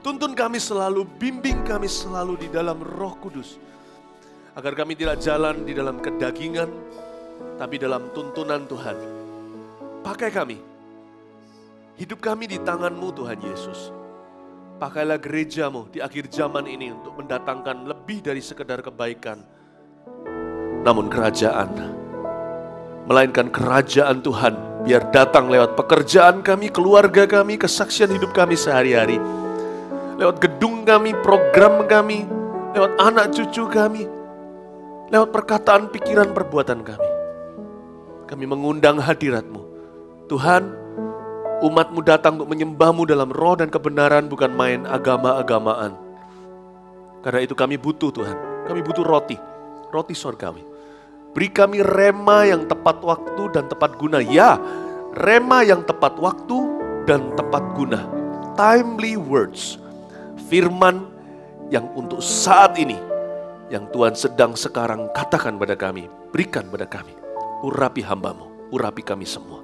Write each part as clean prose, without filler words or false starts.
Tuntun kami selalu, bimbing kami selalu di dalam Roh Kudus. Agar kami tidak jalan di dalam kedagingan, tapi dalam tuntunan Tuhan. Pakai kami. Hidup kami di tangan-Mu Tuhan Yesus. Pakailah gereja-Mu di akhir zaman ini untuk mendatangkan lebih dari sekedar kebaikan. Namun kerajaan, melainkan kerajaan Tuhan, biar datang lewat pekerjaan kami, keluarga kami, kesaksian hidup kami sehari-hari. Lewat gedung kami, program kami, lewat anak cucu kami, lewat perkataan, pikiran, perbuatan kami. Kami mengundang hadirat-Mu. Tuhan, umat-Mu datang untuk menyembah-Mu dalam roh dan kebenaran, bukan main agama-agamaan. Karena itu kami butuh Tuhan, kami butuh roti sorgawi. Beri kami rema yang tepat waktu dan tepat guna. Ya, rema yang tepat waktu dan tepat guna. Timely words. Firman yang untuk saat ini, yang Tuhan sedang sekarang katakan pada kami. Berikan pada kami. Urapi hamba-Mu, urapi kami semua.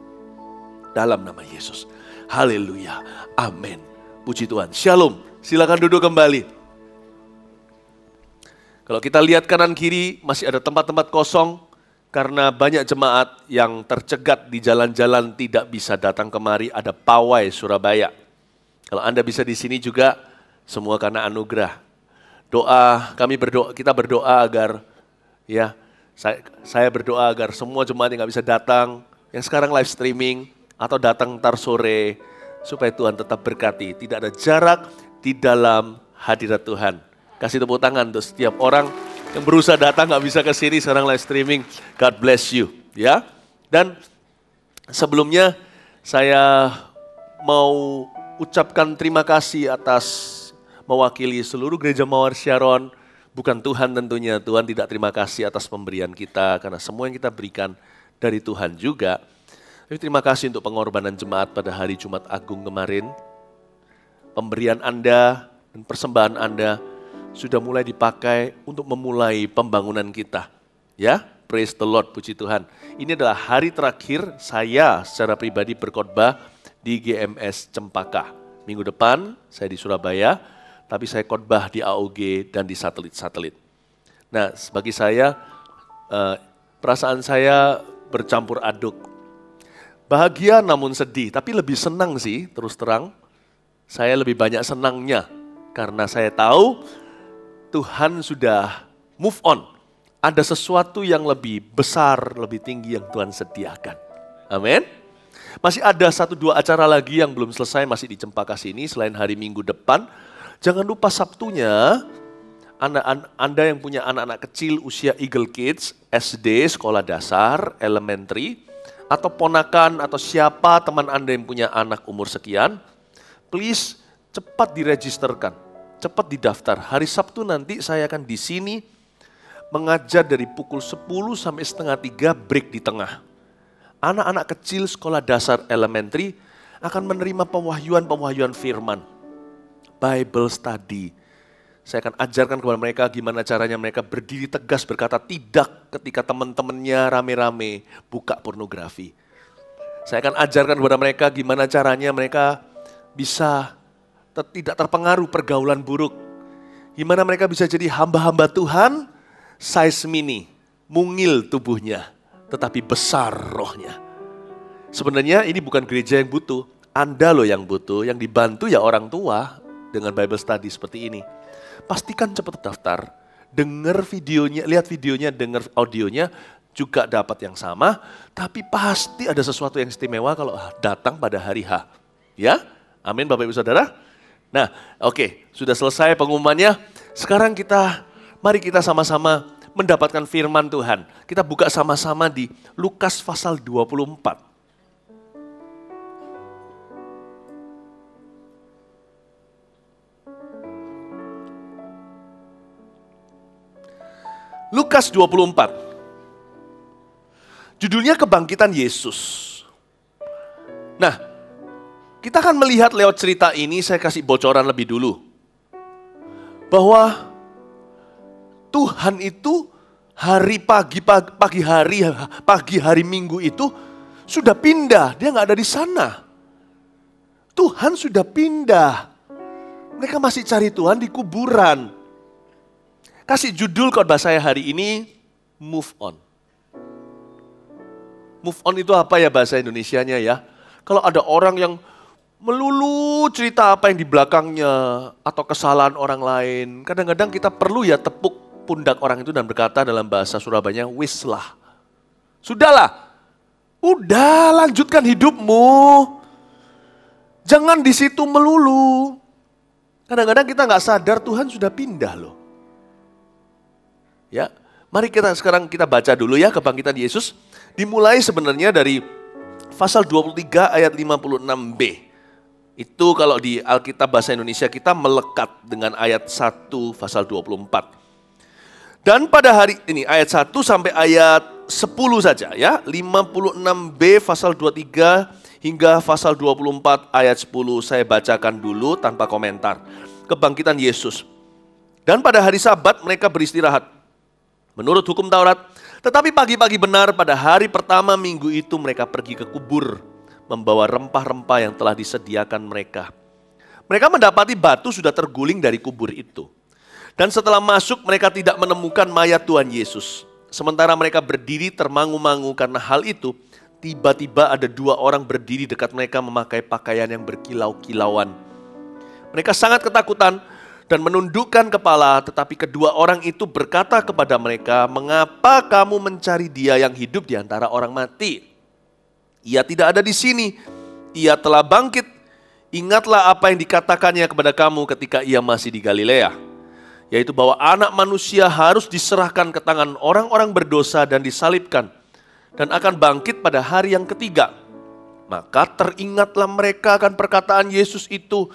Dalam nama Yesus. Haleluya. Amin. Puji Tuhan. Shalom. Silakan duduk kembali. Kalau kita lihat kanan kiri masih ada tempat-tempat kosong karena banyak jemaat yang tercegat di jalan-jalan tidak bisa datang kemari. Ada pawai Surabaya. Kalau Anda bisa di sini juga semua karena anugerah. Doa, kita berdoa agar saya berdoa agar semua jemaat yang nggak bisa datang, yang sekarang live streaming atau datang ntar sore, supaya Tuhan tetap berkati. Tidak ada jarak di dalam hadirat Tuhan. Kasih tepuk tangan untuk setiap orang yang berusaha datang gak bisa ke sini sekarang live streaming. God bless you, ya. Dan sebelumnya saya mau ucapkan terima kasih atas mewakili seluruh gereja Mawar Sharon. Bukan Tuhan tentunya, Tuhan tidak terima kasih atas pemberian kita karena semua yang kita berikan dari Tuhan juga. Tapi terima kasih untuk pengorbanan jemaat pada hari Jumat Agung kemarin. Pemberian Anda dan persembahan Anda sudah mulai dipakai untuk memulai pembangunan kita. Ya, praise the Lord, puji Tuhan. Ini adalah hari terakhir saya secara pribadi berkhotbah di GMS Cempaka. Minggu depan saya di Surabaya, tapi saya khotbah di AOG dan di satelit-satelit. Nah, bagi saya, perasaan saya bercampur aduk. Bahagia namun sedih, tapi lebih senang sih, terus terang. Saya lebih banyak senangnya, karena saya tahu Tuhan sudah move on. Ada sesuatu yang lebih besar, lebih tinggi yang Tuhan sediakan. Amin. Masih ada 1-2 acara lagi yang belum selesai, masih di Cempaka sini selain hari Minggu depan. Jangan lupa Sabtunya, Anda yang punya anak-anak kecil usia Eagle Kids, SD, sekolah dasar, elementary, atau ponakan atau siapa teman Anda yang punya anak umur sekian, please cepat diregisterkan. Cepat didaftar. Hari Sabtu nanti saya akan di sini mengajar dari pukul 10 sampai setengah 3, break di tengah. Anak-anak kecil sekolah dasar elementary akan menerima pewahyuan firman. Bible study. Saya akan ajarkan kepada mereka gimana caranya mereka berdiri tegas berkata tidak ketika teman-temannya rame-rame buka pornografi. Saya akan ajarkan kepada mereka gimana caranya mereka bisa tidak terpengaruh pergaulan buruk. Gimana mereka bisa jadi hamba-hamba Tuhan, size mini, mungil tubuhnya, tetapi besar rohnya. Sebenarnya ini bukan gereja yang butuh, Anda loh yang butuh, yang dibantu ya orang tua dengan Bible study seperti ini. Pastikan cepat daftar, dengar videonya, lihat videonya, dengar audionya, juga dapat yang sama, tapi pasti ada sesuatu yang istimewa kalau datang pada hari H. Ya, amin Bapak Ibu Saudara. Nah, oke, sudah selesai pengumumannya. Sekarang mari kita sama-sama mendapatkan firman Tuhan. Kita buka sama-sama di Lukas pasal 24. Lukas 24. Judulnya Kebangkitan Yesus. Nah, kita akan melihat lewat cerita ini, saya kasih bocoran lebih dulu. Bahwa Tuhan itu pagi hari Minggu itu sudah pindah, dia nggak ada di sana. Tuhan sudah pindah Mereka masih cari Tuhan di kuburan. Kasih judul khotbah saya hari ini, Move On. Move on itu apa ya bahasa Indonesianya ya? Kalau ada orang yang melulu cerita apa yang di belakangnya atau kesalahan orang lain, kadang-kadang kita perlu ya tepuk pundak orang itu dan berkata dalam bahasa Surabaya, wis lah. Sudahlah, udah lanjutkan hidupmu. Jangan di situ melulu. Kadang-kadang kita nggak sadar Tuhan sudah pindah loh. Ya, mari sekarang kita baca dulu ya kebangkitan Yesus. Dimulai sebenarnya dari pasal 23 ayat 56b. Itu kalau di Alkitab bahasa Indonesia kita melekat dengan ayat 1 pasal 24. Dan pada hari ini ayat 1 sampai ayat 10 saja ya. 56b pasal 23 hingga pasal 24 ayat 10 saya bacakan dulu tanpa komentar. Kebangkitan Yesus. Dan pada hari Sabat mereka beristirahat menurut hukum Taurat. Tetapi pagi-pagi benar pada hari pertama minggu itu mereka pergi ke kubur, membawa rempah-rempah yang telah disediakan mereka. Mereka mendapati batu sudah terguling dari kubur itu. Dan setelah masuk mereka tidak menemukan mayat Tuhan Yesus. Sementara mereka berdiri termangu-mangu karena hal itu, tiba-tiba ada 2 orang berdiri dekat mereka memakai pakaian yang berkilau-kilauan. Mereka sangat ketakutan dan menundukkan kepala, tetapi kedua orang itu berkata kepada mereka, "Mengapa kamu mencari Dia yang hidup di antara orang mati? Ia tidak ada di sini, Ia telah bangkit. Ingatlah apa yang dikatakannya kepada kamu ketika Ia masih di Galilea, yaitu bahwa Anak Manusia harus diserahkan ke tangan orang-orang berdosa dan disalibkan, dan akan bangkit pada hari yang ketiga." Maka teringatlah mereka akan perkataan Yesus itu.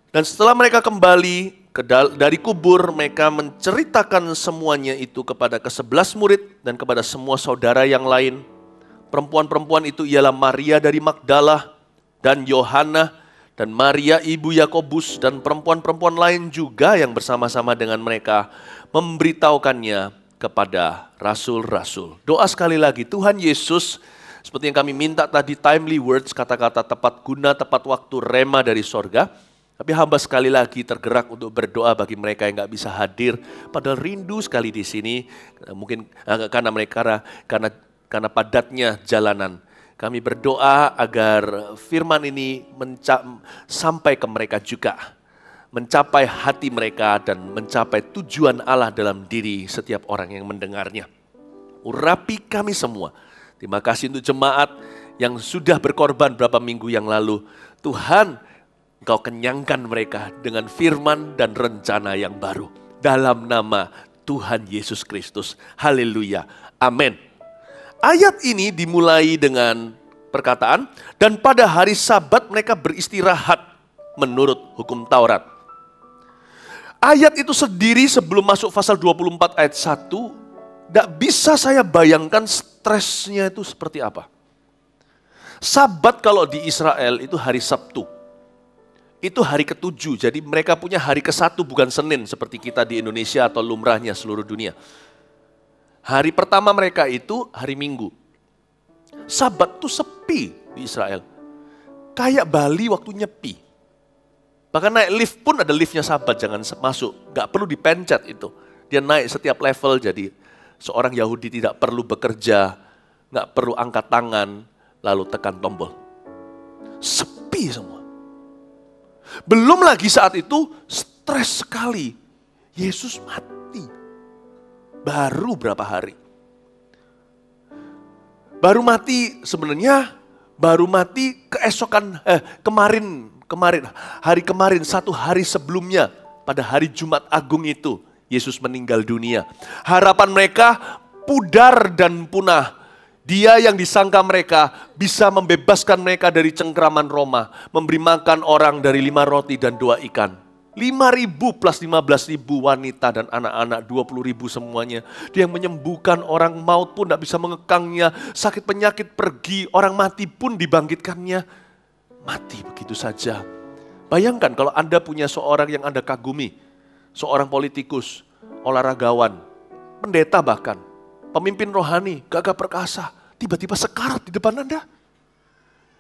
Dan setelah mereka kembali dari kubur, mereka menceritakan semuanya itu kepada ke-11 murid dan kepada semua saudara yang lain. Perempuan-perempuan itu ialah Maria dari Magdala dan Yohana dan Maria ibu Yakobus dan perempuan-perempuan lain juga yang bersama-sama dengan mereka memberitahukannya kepada rasul-rasul. Doa sekali lagi, Tuhan Yesus, seperti yang kami minta tadi, timely words, kata-kata tepat guna, tepat waktu, rema dari sorga. Tapi hamba sekali lagi tergerak untuk berdoa bagi mereka yang nggak bisa hadir, padahal rindu sekali di sini, mungkin karena padatnya jalanan. Kami berdoa agar firman ini sampai ke mereka juga, mencapai hati mereka dan mencapai tujuan Allah dalam diri setiap orang yang mendengarnya. Urapi kami semua. Terima kasih untuk jemaat yang sudah berkorban beberapa minggu yang lalu. Tuhan, Engkau kenyangkan mereka dengan firman dan rencana yang baru. Dalam nama Tuhan Yesus Kristus. Haleluya. Amin. Ayat ini dimulai dengan perkataan, dan pada hari Sabat mereka beristirahat menurut hukum Taurat. Ayat itu sendiri sebelum masuk pasal 24 ayat 1, tidak bisa saya bayangkan stresnya itu seperti apa. Sabat kalau di Israel itu hari Sabtu. Itu hari ke-7, jadi mereka punya hari ke-1 bukan Senin seperti kita di Indonesia atau lumrahnya seluruh dunia. Hari pertama mereka itu hari Minggu. Sabat tuh sepi di Israel. Kayak Bali waktu nyepi. Bahkan naik lift pun ada liftnya Sabat, jangan masuk. Gak perlu dipencet itu. Dia naik setiap level, jadi seorang Yahudi tidak perlu bekerja, gak perlu angkat tangan, lalu tekan tombol. Sepi semua. Belum lagi saat itu stres sekali. Yesus mati. Baru berapa hari. Baru mati keesokan hari kemarin 1 hari sebelumnya pada hari Jumat Agung itu Yesus meninggal dunia. Harapan mereka pudar dan punah. Dia yang disangka mereka bisa membebaskan mereka dari cengkraman Roma, memberi makan orang dari 5 roti dan 2 ikan. 5.000 plus 15.000 wanita dan anak-anak, 20.000 semuanya. Dia yang menyembuhkan orang maut pun tidak bisa mengekangnya, sakit penyakit pergi, orang mati pun dibangkitkannya. Mati begitu saja. Bayangkan kalau Anda punya seorang yang Anda kagumi, seorang politikus, olahragawan, pendeta bahkan, pemimpin rohani, gagah perkasa, tiba-tiba sekarat di depan Anda.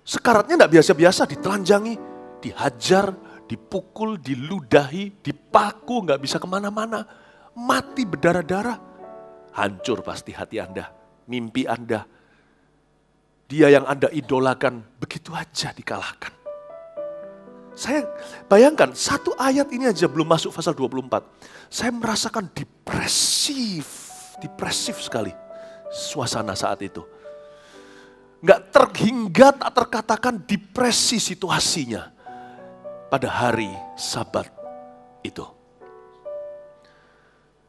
Sekaratnya tidak biasa-biasa, ditelanjangi, dihajar, dipukul, diludahi, dipaku, nggak bisa kemana-mana. Mati berdarah-darah. Hancur pasti hati Anda, mimpi Anda. Dia yang Anda idolakan begitu aja dikalahkan. Saya bayangkan, satu ayat ini aja belum masuk pasal 24. Saya merasakan depresif sekali suasana saat itu. Nggak terhingga tak terkatakan depresi situasinya pada hari Sabat itu.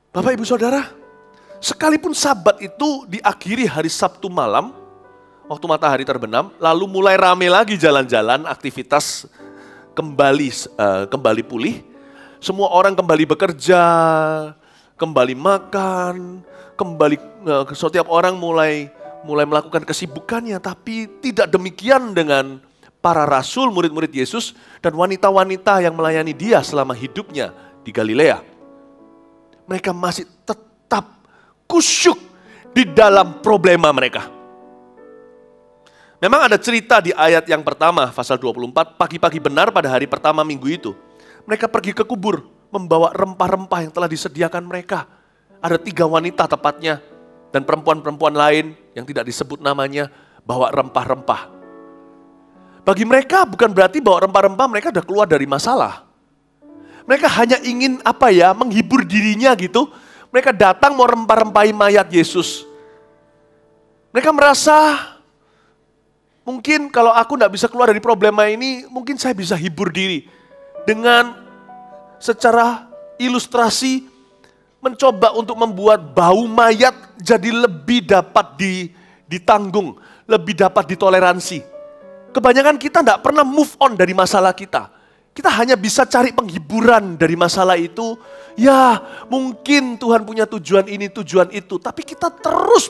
Bapak Ibu Saudara, sekalipun Sabat itu diakhiri hari Sabtu malam, waktu matahari terbenam, lalu mulai rame lagi jalan-jalan, aktivitas kembali pulih, semua orang kembali bekerja, kembali makan, setiap orang mulai melakukan kesibukannya, tapi tidak demikian dengan para rasul, murid-murid Yesus, dan wanita-wanita yang melayani dia selama hidupnya di Galilea. Mereka masih tetap kusyuk di dalam problema mereka. Memang ada cerita di ayat yang pertama, pasal 24, pagi-pagi benar pada hari pertama minggu itu. Mereka pergi ke kubur, membawa rempah-rempah yang telah disediakan mereka. Ada 3 wanita tepatnya, dan perempuan-perempuan lain yang tidak disebut namanya, bawa rempah-rempah. Bagi mereka bukan berarti bawa rempah-rempah mereka sudah keluar dari masalah. Mereka hanya ingin menghibur dirinya gitu. Mereka datang mau rempah-rempahi mayat Yesus. Mereka merasa, mungkin kalau aku tidak bisa keluar dari problema ini, mungkin saya bisa hibur diri. Dengan secara ilustrasi, mencoba untuk membuat bau mayat jadi lebih dapat ditanggung, lebih dapat ditoleransi. Kebanyakan kita tidak pernah move on dari masalah kita. Kita hanya bisa cari penghiburan dari masalah itu. Ya, mungkin Tuhan punya tujuan ini, tujuan itu. Tapi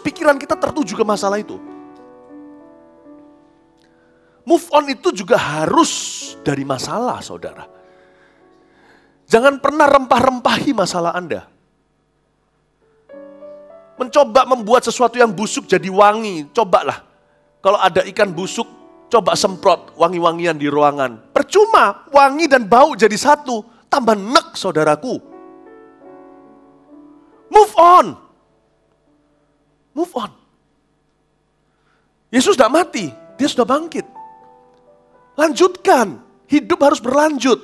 pikiran kita tertuju ke masalah itu. Move on itu juga harus dari masalah, saudara. Jangan pernah rempah-rempahi masalah Anda. Mencoba membuat sesuatu yang busuk jadi wangi, cobalah. Kalau ada ikan busuk, coba semprot wangi-wangian di ruangan. Percuma, wangi dan bau jadi satu, tambah nek saudaraku. Move on. Move on. Yesus tidak mati, dia sudah bangkit. Lanjutkan, hidup harus berlanjut.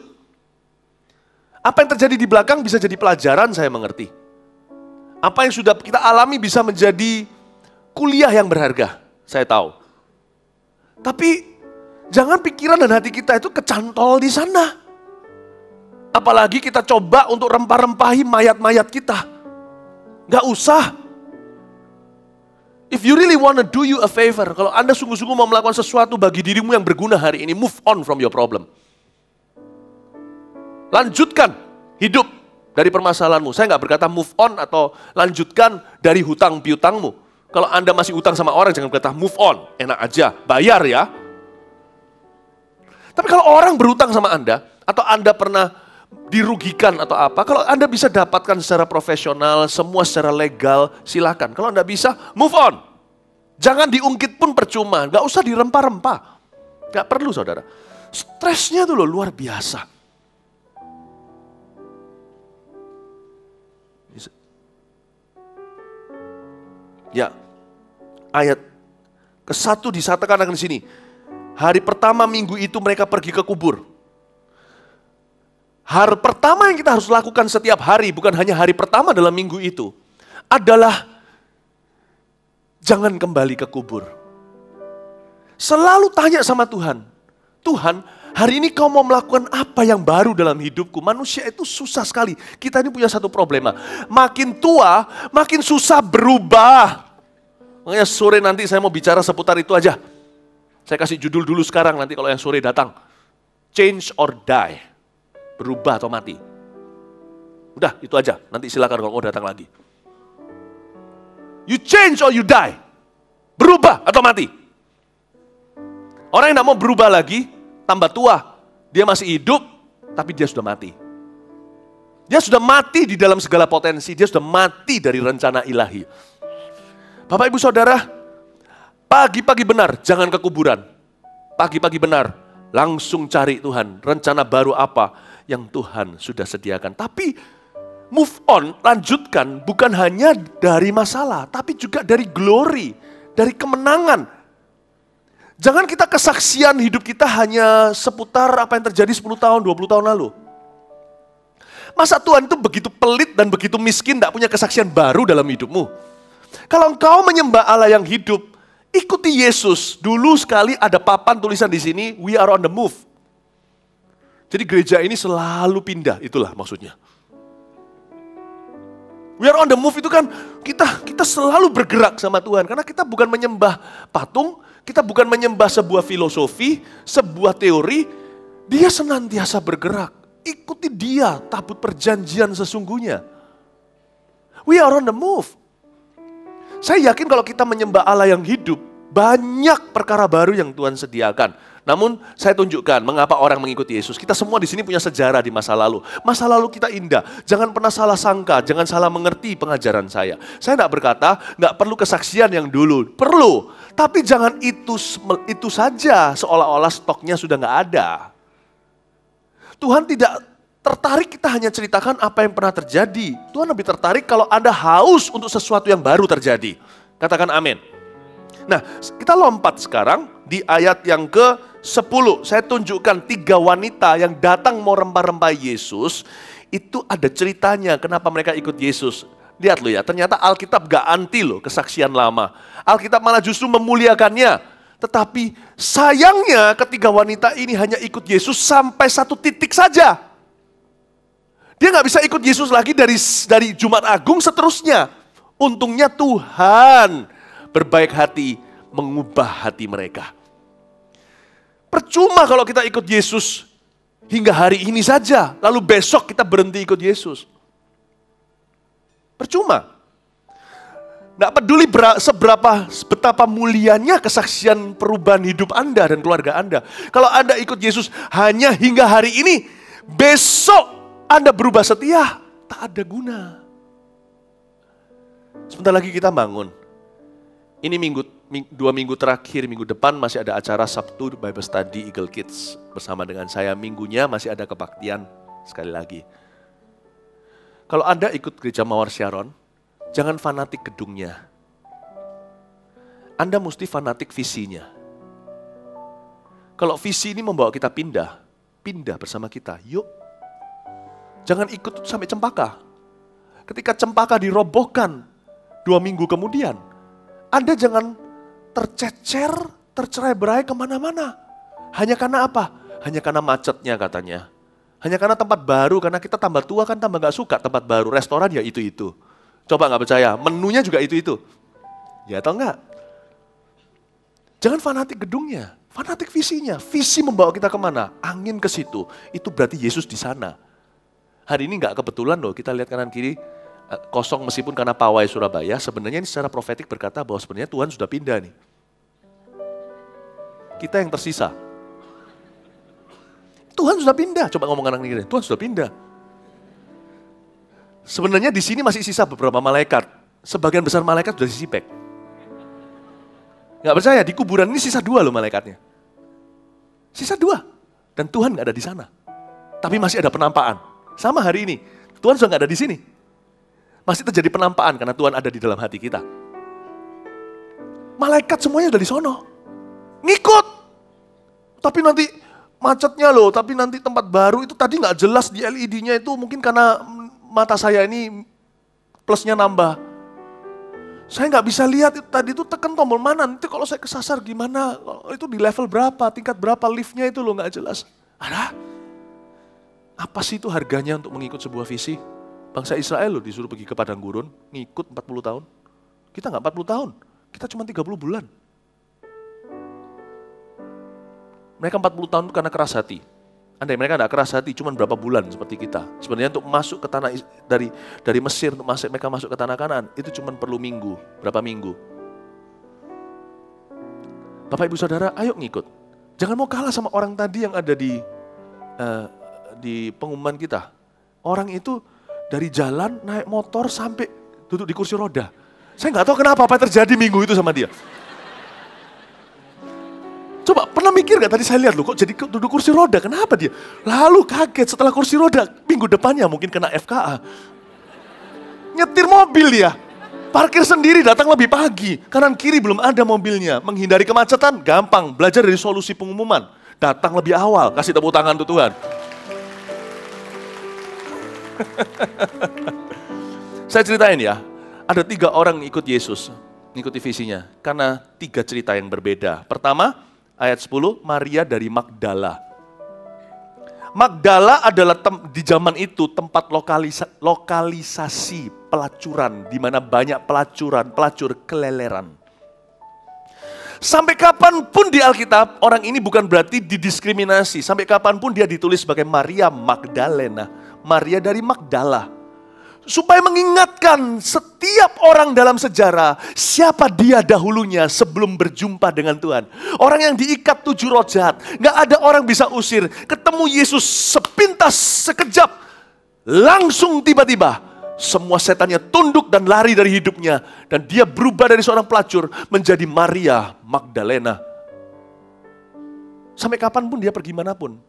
Apa yang terjadi di belakang bisa jadi pelajaran, saya mengerti. Apa yang sudah kita alami bisa menjadi kuliah yang berharga, saya tahu. Tapi jangan pikiran dan hati kita itu kecantol di sana. Apalagi kita coba untuk rempah-rempahi mayat-mayat kita. Gak usah. If you really want to do you a favor, kalau Anda sungguh-sungguh mau melakukan sesuatu bagi dirimu yang berguna hari ini, move on from your problem. Lanjutkan hidup dari permasalahanmu. Saya nggak berkata move on atau lanjutkan dari hutang piutangmu. Kalau Anda masih hutang sama orang, jangan berkata move on. Enak aja, bayar ya. Tapi kalau orang berhutang sama Anda, atau Anda pernah dirugikan atau apa, kalau Anda bisa dapatkan secara profesional, semua secara legal, silakan. Kalau Anda bisa, move on. Jangan diungkit pun percuma, nggak usah dirempah-rempah. Nggak perlu saudara. Stresnya tuh loh luar biasa. Ya, ayat ke-1 disatakan di sini. Hari pertama minggu itu mereka pergi ke kubur. Hal pertama yang kita harus lakukan setiap hari, bukan hanya hari pertama dalam minggu itu, adalah jangan kembali ke kubur. Selalu tanya sama Tuhan, Tuhan, hari ini kau mau melakukan apa yang baru dalam hidupku? Manusia itu susah sekali. Kita ini punya satu problema. Makin tua, makin susah berubah. Makanya sore nanti saya mau bicara seputar itu aja. Saya kasih judul dulu sekarang, nanti kalau yang sore datang. Change or die. Berubah atau mati. Udah, itu aja. Nanti silakan kalau mau datang lagi. You change or you die. Berubah atau mati. Orang yang tidak mau berubah lagi, tambah tua. Dia masih hidup, tapi dia sudah mati. Dia sudah mati di dalam segala potensi. Dia sudah mati dari rencana ilahi. Bapak Ibu Saudara, pagi-pagi benar, jangan ke kuburan. Pagi-pagi benar, langsung cari Tuhan. Rencana baru apa yang Tuhan sudah sediakan. Tapi move on, lanjutkan bukan hanya dari masalah, tapi juga dari glory, dari kemenangan. Jangan kita kesaksian hidup kita hanya seputar apa yang terjadi 10 tahun, 20 tahun lalu. Masa Tuhan itu begitu pelit dan begitu miskin, tidak punya kesaksian baru dalam hidupmu? Kalau engkau menyembah Allah yang hidup, ikuti Yesus. Dulu sekali ada papan tulisan di sini, we are on the move. Jadi gereja ini selalu pindah, itulah maksudnya. We are on the move itu kan kita selalu bergerak sama Tuhan. Karena kita bukan menyembah patung, kita bukan menyembah sebuah filosofi, sebuah teori. Dia senantiasa bergerak. Ikuti dia, tabut perjanjian sesungguhnya. We are on the move. Saya yakin kalau kita menyembah Allah yang hidup, banyak perkara baru yang Tuhan sediakan. Namun saya tunjukkan mengapa orang mengikuti Yesus. Kita semua di sini punya sejarah di masa lalu. Masa lalu kita indah. Jangan pernah salah sangka, jangan salah mengerti pengajaran saya. Saya tidak berkata nggak perlu kesaksian yang dulu. Perlu. Tapi jangan itu saja seolah-olah stoknya sudah nggak ada. Tuhan tidak tertarik kita hanya ceritakan apa yang pernah terjadi. Tuhan lebih tertarik kalau Anda haus untuk sesuatu yang baru terjadi. Katakan amin. Nah, kita lompat sekarang di ayat yang ke-10. Saya tunjukkan 3 wanita yang datang mau rempah-rempah Yesus. Itu ada ceritanya kenapa mereka ikut Yesus. Lihat loh ya, ternyata Alkitab gak anti loh kesaksian lama. Alkitab malah justru memuliakannya. Tetapi sayangnya ketiga wanita ini hanya ikut Yesus sampai satu titik saja. Dia nggak bisa ikut Yesus lagi dari Jumat Agung seterusnya. Untungnya Tuhan berbaik hati mengubah hati mereka. Percuma kalau kita ikut Yesus hingga hari ini saja, lalu besok kita berhenti ikut Yesus. Percuma. Nggak peduli betapa mulianya kesaksian perubahan hidup Anda dan keluarga Anda. Kalau Anda ikut Yesus hanya hingga hari ini, besok Anda berubah setia, tak ada guna. Sebentar lagi kita bangun. Ini 2 minggu terakhir, minggu depan masih ada acara Sabtu Bible Study Eagle Kids bersama dengan saya. Minggunya masih ada kebaktian sekali lagi. Kalau Anda ikut gereja Mawar Sharon, jangan fanatik gedungnya. Anda mesti fanatik visinya. Kalau visi ini membawa kita pindah bersama kita. Yuk. Jangan ikut sampai Cempaka. Ketika Cempaka dirobohkan 2 minggu kemudian, Anda jangan tercecer, tercerai-berai kemana-mana. Hanya karena apa? Hanya karena macetnya katanya. Hanya karena tempat baru, karena kita tambah tua kan tambah gak suka tempat baru. Restoran ya itu-itu. Coba nggak percaya, menunya juga itu-itu. Ya atau enggak? Jangan fanatik gedungnya, fanatik visinya. Visi membawa kita kemana? Angin ke situ. Itu berarti Yesus di sana. Hari ini nggak kebetulan loh, kita lihat kanan kiri kosong meskipun karena pawai Surabaya. Sebenarnya ini secara profetik berkata bahwa sebenarnya Tuhan sudah pindah nih. Kita yang tersisa. Tuhan sudah pindah. Coba ngomong kanan kiri, Tuhan sudah pindah. Sebenarnya di sini masih sisa beberapa malaikat. Sebagian besar malaikat sudah disipek. Gak percaya, di kuburan ini sisa 2 loh malaikatnya. Sisa 2. Dan Tuhan gak ada di sana. Tapi masih ada penampaan. Sama hari ini, Tuhan sudah gak ada di sini. Masih terjadi penampaan karena Tuhan ada di dalam hati kita. Malaikat semuanya udah di sono. Ngikut. Tapi nanti macetnya loh, tapi nanti tempat baru itu tadi gak jelas di LED-nya itu mungkin karena mata saya ini plusnya nambah. Saya nggak bisa lihat itu tadi itu tekan tombol mana. Nanti kalau saya kesasar gimana? Itu di level berapa? Tingkat berapa liftnya itu loh nggak jelas. Ada? Apa sih itu harganya untuk mengikut sebuah visi? Bangsa Israel loh disuruh pergi ke padang gurun, ngikut 40 tahun. Kita nggak 40 tahun, kita cuma 30 bulan. Mereka 40 tahun itu karena keras hati. Andai mereka tidak keras hati, cuma berapa bulan seperti kita. Sebenarnya untuk masuk ke tanah dari Mesir, untuk mereka masuk ke tanah Kanaan, itu cuma perlu minggu, berapa minggu. Bapak Ibu Saudara, ayo ngikut. Jangan mau kalah sama orang tadi yang ada di pengumuman kita. Orang itu dari jalan, naik motor, sampai duduk di kursi roda. Saya nggak tahu kenapa apa yang terjadi minggu itu sama dia. Coba pernah mikir gak tadi saya lihat loh kok jadi duduk kursi roda, kenapa dia? Lalu kaget setelah kursi roda, minggu depannya mungkin kena FKA. Nyetir mobil dia, parkir sendiri datang lebih pagi, kanan kiri belum ada mobilnya. Menghindari kemacetan gampang, belajar dari solusi pengumuman. Datang lebih awal, kasih tepuk tangan untuk Tuhan. Saya ceritain ya, ada 3 orang ikut Yesus, ngikuti visinya. Karena 3 cerita yang berbeda. Pertama, ayat 10, Maria dari Magdala. Magdala adalah di zaman itu tempat lokalisasi pelacuran, di mana banyak pelacur keleleran. Sampai kapanpun di Alkitab, orang ini bukan berarti didiskriminasi. Sampai kapanpun dia ditulis sebagai Maria Magdalena, Maria dari Magdala. Supaya mengingatkan setiap orang dalam sejarah, siapa dia dahulunya sebelum berjumpa dengan Tuhan. Orang yang diikat 7 roh jahat, gak ada orang bisa usir. Ketemu Yesus sepintas, sekejap, langsung tiba-tiba, semua setannya tunduk dan lari dari hidupnya. Dan dia berubah dari seorang pelacur menjadi Maria Magdalena. Sampai kapanpun dia pergi manapun,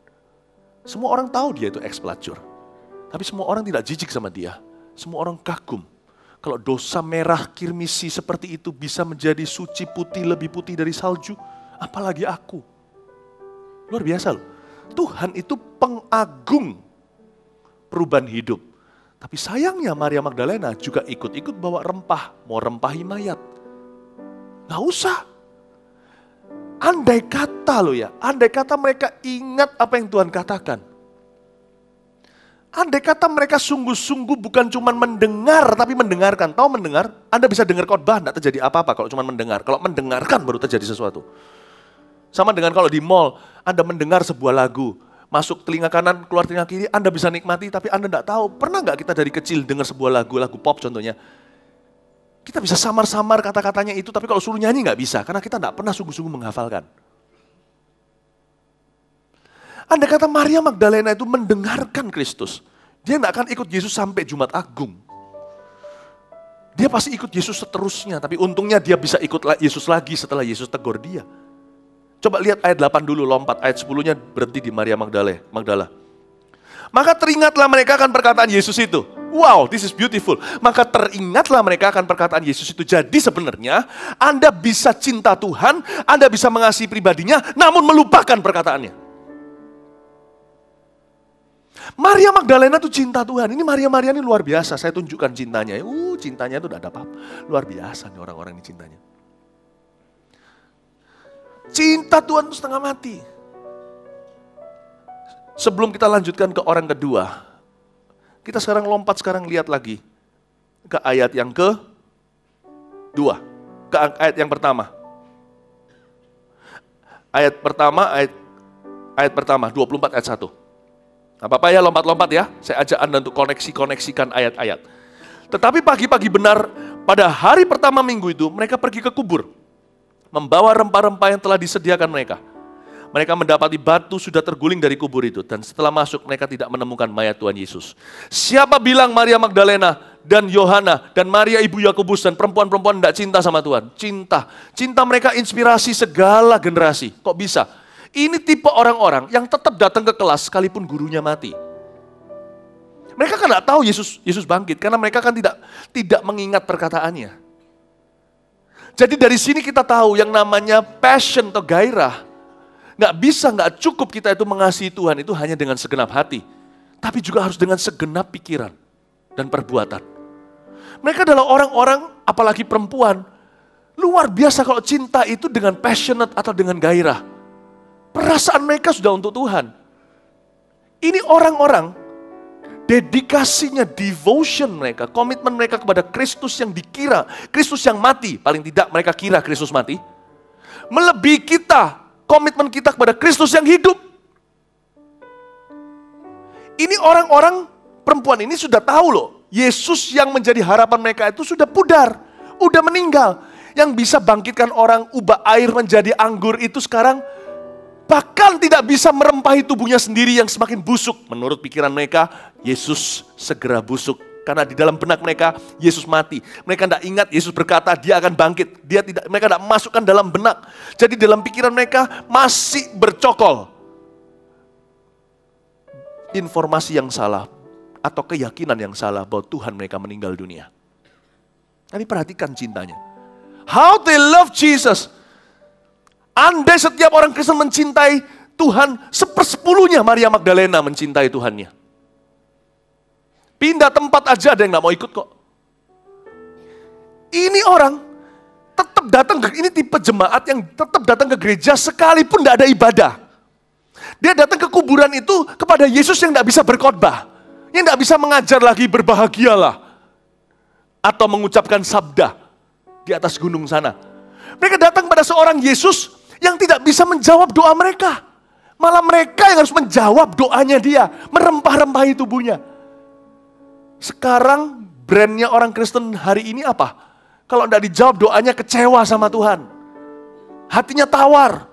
semua orang tahu dia itu ex-pelacur. Tapi semua orang tidak jijik sama dia. Semua orang kagum. Kalau dosa merah kirmisi seperti itu bisa menjadi suci putih, lebih putih dari salju, apalagi aku. Luar biasa loh. Tuhan itu pengagung perubahan hidup. Tapi sayangnya Maria Magdalena juga ikut-ikut bawa rempah, mau rempahi mayat. Gak usah. Andai kata loh ya, andai kata mereka ingat apa yang Tuhan katakan. Andai kata mereka sungguh-sungguh bukan cuma mendengar, tapi mendengarkan. Tahu mendengar? Anda bisa dengar khotbah, tidak terjadi apa-apa kalau cuma mendengar. Kalau mendengarkan baru terjadi sesuatu. Sama dengan kalau di mall, Anda mendengar sebuah lagu. Masuk telinga kanan, keluar telinga kiri, Anda bisa nikmati, tapi Anda tidak tahu. Pernah nggak kita dari kecil dengar sebuah lagu pop contohnya. Kita bisa samar-samar kata-katanya itu, tapi kalau suruh nyanyi nggak bisa. Karena kita tidak pernah sungguh-sungguh menghafalkan. Andai kata Maria Magdalena itu mendengarkan Kristus, dia tidak akan ikut Yesus sampai Jumat Agung. Dia pasti ikut Yesus seterusnya, tapi untungnya dia bisa ikut Yesus lagi setelah Yesus tegur dia. Coba lihat ayat 8 dulu, lompat. Ayat 10-nya berhenti di Maria Magdala. Maka teringatlah mereka akan perkataan Yesus itu. Wow, this is beautiful. Maka teringatlah mereka akan perkataan Yesus itu. Jadi sebenarnya Anda bisa cinta Tuhan, Anda bisa mengasihi pribadinya, namun melupakan perkataannya. Maria Magdalena itu cinta Tuhan. Ini Maria ini luar biasa. Saya tunjukkan cintanya. Cintanya itu tidak ada apa-apa. Luar biasa nih orang-orang ini cintanya. Cinta Tuhan itu setengah mati. Sebelum kita lanjutkan ke orang kedua, kita sekarang lompat lihat lagi ke ayat yang kedua, ke ayat yang pertama. Ayat pertama 24 ayat 1. Apa-apa ya, lompat-lompat ya. Saya ajak Anda untuk koneksikan ayat-ayat. Tetapi pagi-pagi benar, pada hari pertama minggu itu, mereka pergi ke kubur. Membawa rempah-rempah yang telah disediakan mereka. Mereka mendapati batu sudah terguling dari kubur itu. Dan setelah masuk, mereka tidak menemukan mayat Tuhan Yesus. Siapa bilang Maria Magdalena dan Yohana dan Maria ibu Yakobus dan perempuan-perempuan tidak cinta sama Tuhan? Cinta. Cinta mereka inspirasi segala generasi. Kok bisa? Ini tipe orang-orang yang tetap datang ke kelas sekalipun gurunya mati. Mereka kan tidak tahu Yesus bangkit karena mereka kan tidak mengingat perkataannya. Jadi dari sini kita tahu yang namanya passion atau gairah. Nggak cukup kita itu mengasihi Tuhan itu hanya dengan segenap hati. Tapi juga harus dengan segenap pikiran dan perbuatan. Mereka adalah orang-orang, apalagi perempuan, luar biasa kalau cinta itu dengan passionate atau dengan gairah. Perasaan mereka sudah untuk Tuhan. Ini orang-orang, dedikasinya, devotion mereka, komitmen mereka kepada Kristus yang dikira, Kristus yang mati, paling tidak mereka kira Kristus mati, melebihi kita, komitmen kita kepada Kristus yang hidup. Ini orang-orang, perempuan ini sudah tahu loh, Yesus yang menjadi harapan mereka itu sudah pudar, udah meninggal. Yang bisa bangkitkan orang, ubah air menjadi anggur itu sekarang bahkan tidak bisa merempahi tubuhnya sendiri yang semakin busuk. Menurut pikiran mereka, Yesus segera busuk Karena di dalam benak mereka, Yesus mati. Mereka tidak ingat Yesus berkata, dia akan bangkit. Mereka tidak masukkan dalam benak. Jadi dalam pikiran mereka masih bercokol. Informasi yang salah, atau keyakinan yang salah bahwa Tuhan mereka meninggal dunia. Tapi perhatikan cintanya. How they love Jesus. Andai setiap orang Kristen mencintai Tuhan, 1/10 Maria Magdalena mencintai Tuhannya. Pindah tempat aja ada yang gak mau ikut kok. Ini orang tetap datang, ini tipe jemaat yang tetap datang ke gereja sekalipun gak ada ibadah. Dia datang ke kuburan itu kepada Yesus yang gak bisa berkhotbah. Yang gak bisa mengajar lagi berbahagialah. Atau mengucapkan sabda di atas gunung sana. Mereka datang pada seorang Yesus yang tidak bisa menjawab doa mereka. Malah mereka yang harus menjawab doanya dia. Merempah-rempahi tubuhnya. Sekarang brandnya orang Kristen hari ini apa? Kalau tidak dijawab doanya kecewa sama Tuhan. Hatinya tawar.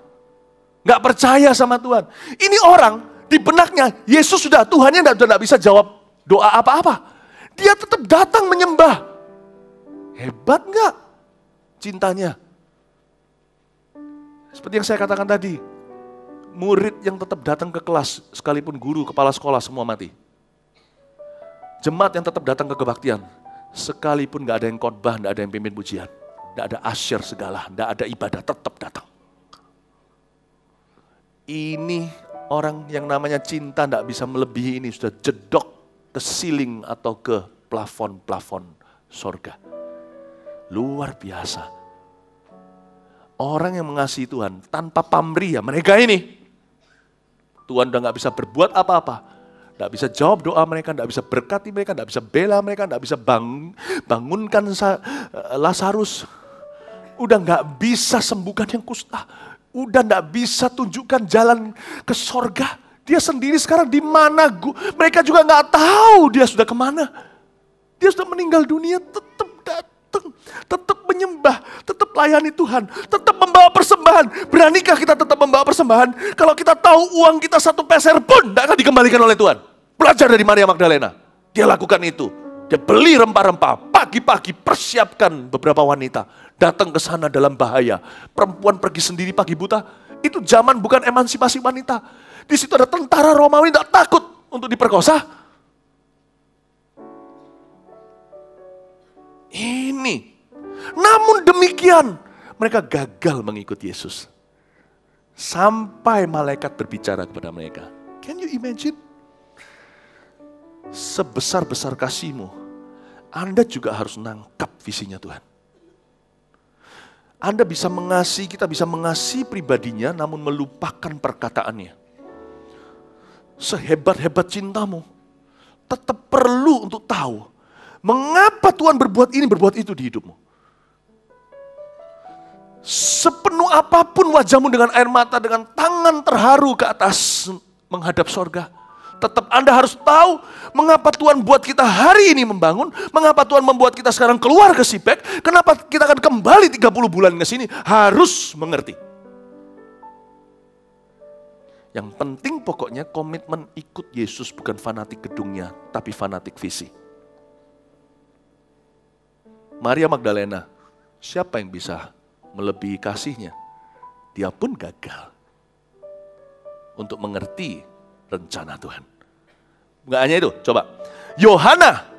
Gak percaya sama Tuhan. Ini orang di benaknya, Yesus sudah Tuhannya tidak bisa jawab doa apa-apa. Dia tetap datang menyembah. Hebat gak cintanya? Seperti yang saya katakan tadi. Murid yang tetap datang ke kelas, sekalipun guru, kepala sekolah semua mati. Jemaat yang tetap datang ke kebaktian, sekalipun gak ada yang khotbah, gak ada yang pimpin pujian, gak ada asyir segala, gak ada ibadah, tetap datang. Ini orang yang namanya cinta gak bisa melebihi ini, sudah jedok ke ceiling atau ke plafon-plafon sorga. Luar biasa. Orang yang mengasihi Tuhan tanpa pamrih ya mereka ini. Tuhan udah gak bisa berbuat apa-apa. Tidak bisa jawab doa mereka, tidak bisa berkati mereka, tidak bisa bela mereka, tidak bisa bangunkan Lazarus. Udah nggak bisa sembuhkan yang kusta. Udah nggak bisa tunjukkan jalan ke sorga. Dia sendiri sekarang di mana? Mereka juga nggak tahu dia sudah kemana. Dia sudah meninggal dunia, tetap datang, tetap menyembah, tetap layani Tuhan, tetap membawa persembahan. Beranikah kita tetap membawa persembahan? Kalau kita tahu uang kita 1 peser pun tidak akan dikembalikan oleh Tuhan. Belajar dari Maria Magdalena. Dia lakukan itu. Dia beli rempah-rempah. Pagi-pagi persiapkan beberapa wanita. Datang ke sana dalam bahaya. Perempuan pergi sendiri pagi buta. Itu zaman bukan emansipasi wanita. Di situ ada tentara Romawi tidak takut untuk diperkosa. Ini. Namun demikian, mereka gagal mengikut Yesus. Sampai malaikat berbicara kepada mereka. Can you imagine? Sebesar-besar kasih-Mu, Anda juga harus nangkap visinya Tuhan. Anda bisa mengasihi, kita bisa mengasihi pribadinya, namun melupakan perkataannya. Sehebat-hebat cintamu, tetap perlu untuk tahu, mengapa Tuhan berbuat ini, berbuat itu di hidupmu. Sepenuh apapun wajahmu dengan air mata, dengan tangan terharu ke atas menghadap sorga, tetap Anda harus tahu mengapa Tuhan buat kita hari ini membangun, mengapa Tuhan membuat kita sekarang keluar ke Sipek, kenapa kita akan kembali 30 bulan ke sini, harus mengerti. Yang penting pokoknya komitmen ikut Yesus bukan fanatik gedungnya, tapi fanatik visi. Maria Magdalena, siapa yang bisa melebihi kasihnya? Dia pun gagal untuk mengerti rencana Tuhan. Enggak hanya itu, coba. Yohana,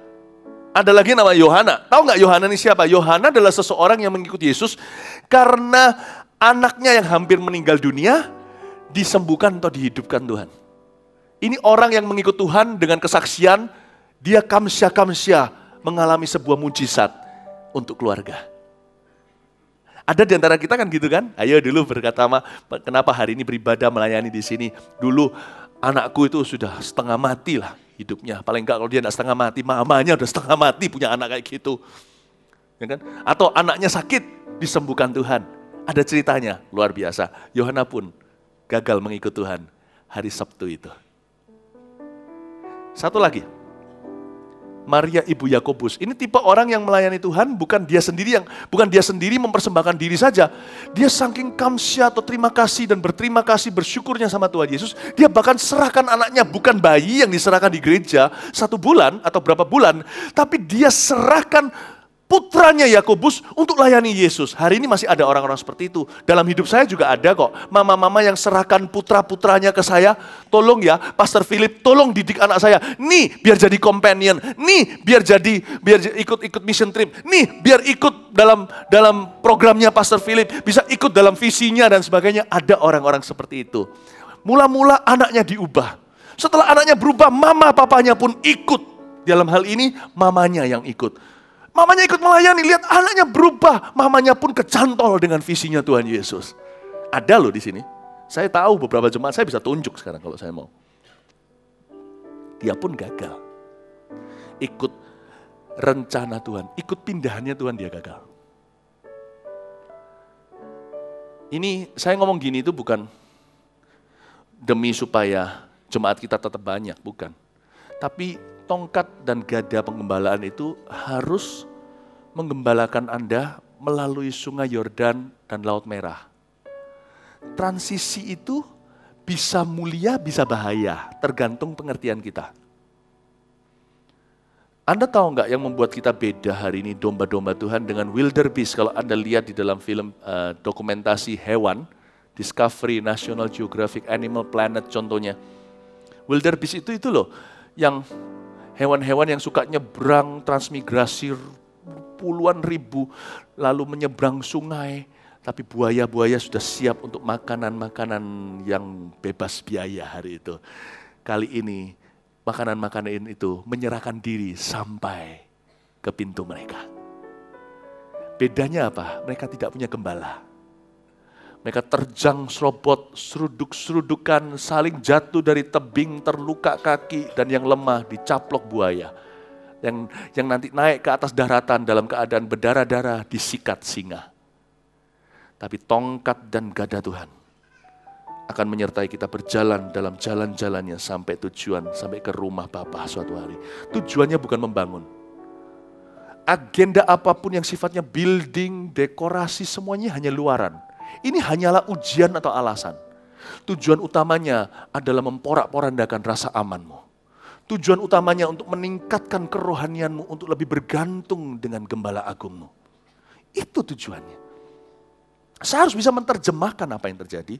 ada lagi nama Yohana. Tahu nggak Yohana ini siapa? Yohana adalah seseorang yang mengikuti Yesus karena anaknya yang hampir meninggal dunia disembuhkan atau dihidupkan Tuhan. Ini orang yang mengikut Tuhan dengan kesaksian, dia kamsya mengalami sebuah mujizat untuk keluarga. Ada di antara kita kan gitu kan? Ayo dulu berkata, kenapa hari ini beribadah melayani di sini? Dulu anakku itu sudah setengah mati lah hidupnya. Paling enggak kalau dia enggak setengah mati, mamanya udah setengah mati punya anak kayak gitu. Ya kan? Atau anaknya sakit, disembuhkan Tuhan. Ada ceritanya, luar biasa. Yohana pun gagal mengikut Tuhan hari Sabtu itu. Satu lagi. Maria ibu Yakobus. Ini tipe orang yang melayani Tuhan, bukan dia sendiri mempersembahkan diri saja. Dia saking kamsya atau terima kasih dan berterima kasih bersyukurnya sama Tuhan Yesus, dia bahkan serahkan anaknya, bukan bayi yang diserahkan di gereja 1 bulan atau berapa bulan, tapi dia serahkan putranya Yakobus untuk layani Yesus. Hari ini masih ada orang-orang seperti itu. Dalam hidup saya juga ada kok. Mama-mama yang serahkan putra-putranya ke saya. Tolong ya, Pastor Philip, tolong didik anak saya. Nih, biar jadi companion. Nih, biar ikut mission trip. Nih, biar ikut dalam programnya Pastor Philip. Bisa ikut dalam visinya dan sebagainya. Ada orang-orang seperti itu. Mula-mula anaknya diubah. Setelah anaknya berubah, mama papanya pun ikut. Dalam hal ini, mamanya yang ikut. Mamanya ikut melayani, lihat anaknya berubah. Mamanya pun kecantol dengan visinya Tuhan Yesus. Ada loh di sini. Saya tahu beberapa jemaat, saya bisa tunjuk sekarang kalau saya mau. Dia pun gagal. Ikut rencana Tuhan, ikut pindahannya Tuhan, dia gagal. Ini saya ngomong gini itu bukan demi supaya jemaat kita tetap banyak, bukan. Tapi tongkat dan gada penggembalaan itu harus menggembalakan Anda melalui sungai Yordan dan Laut Merah. Transisi itu bisa mulia, bisa bahaya, tergantung pengertian kita. Anda tahu nggak yang membuat kita beda hari ini domba-domba Tuhan dengan wildebeest? Kalau Anda lihat di dalam film dokumentasi hewan, Discovery, National Geographic, Animal Planet contohnya. Wildebeest itu loh, yang hewan-hewan yang suka nyebrang, transmigrasi puluhan ribu, lalu menyeberang sungai. Tapi buaya-buaya sudah siap untuk makanan-makanan yang bebas biaya hari itu. Kali ini, makanan-makanan itu menyerahkan diri sampai ke pintu mereka. Bedanya apa? Mereka tidak punya gembala. Mereka terjang serobot, seruduk-serudukan, saling jatuh dari tebing, terluka kaki, dan yang lemah dicaplok buaya. Yang nanti naik ke atas daratan dalam keadaan berdarah-darah disikat singa. Tapi tongkat dan gada Tuhan akan menyertai kita berjalan dalam jalan-jalannya sampai tujuan, sampai ke rumah Bapa suatu hari. Tujuannya bukan membangun. Agenda apapun yang sifatnya building, dekorasi, semuanya hanya luaran. Ini hanyalah ujian atau alasan. Tujuan utamanya adalah memporak-porandakan rasa amanmu. Tujuan utamanya untuk meningkatkan kerohanianmu, untuk lebih bergantung dengan gembala agungmu. Itu tujuannya. Saya harus bisa menerjemahkan apa yang terjadi.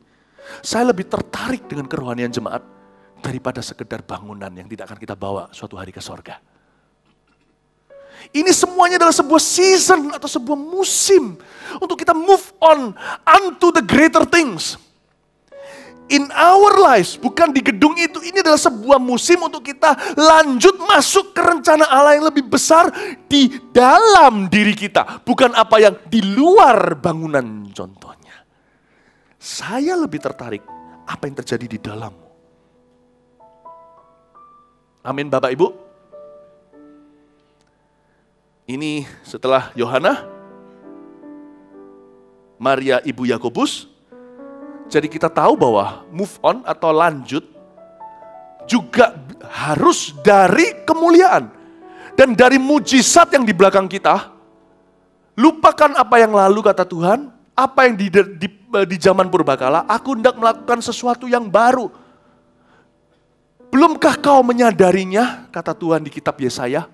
Saya lebih tertarik dengan kerohanian jemaat daripada sekedar bangunan yang tidak akan kita bawa suatu hari ke sorga. Ini semuanya adalah sebuah season atau sebuah musim untuk kita move on unto the greater things. In our lives, bukan di gedung itu, ini adalah sebuah musim untuk kita lanjut masuk ke rencana Allah yang lebih besar di dalam diri kita. Bukan apa yang di luar bangunan contohnya. Saya lebih tertarik apa yang terjadi di dalammu. Amin Bapak Ibu. Ini setelah Yohana, Maria ibu Yakobus. Jadi kita tahu bahwa move on atau lanjut juga harus dari kemuliaan. Dan dari mujizat yang di belakang kita. Lupakan apa yang lalu kata Tuhan. Apa yang di zaman purbakala, aku hendak melakukan sesuatu yang baru. Belumkah kau menyadarinya, kata Tuhan di kitab Yesaya.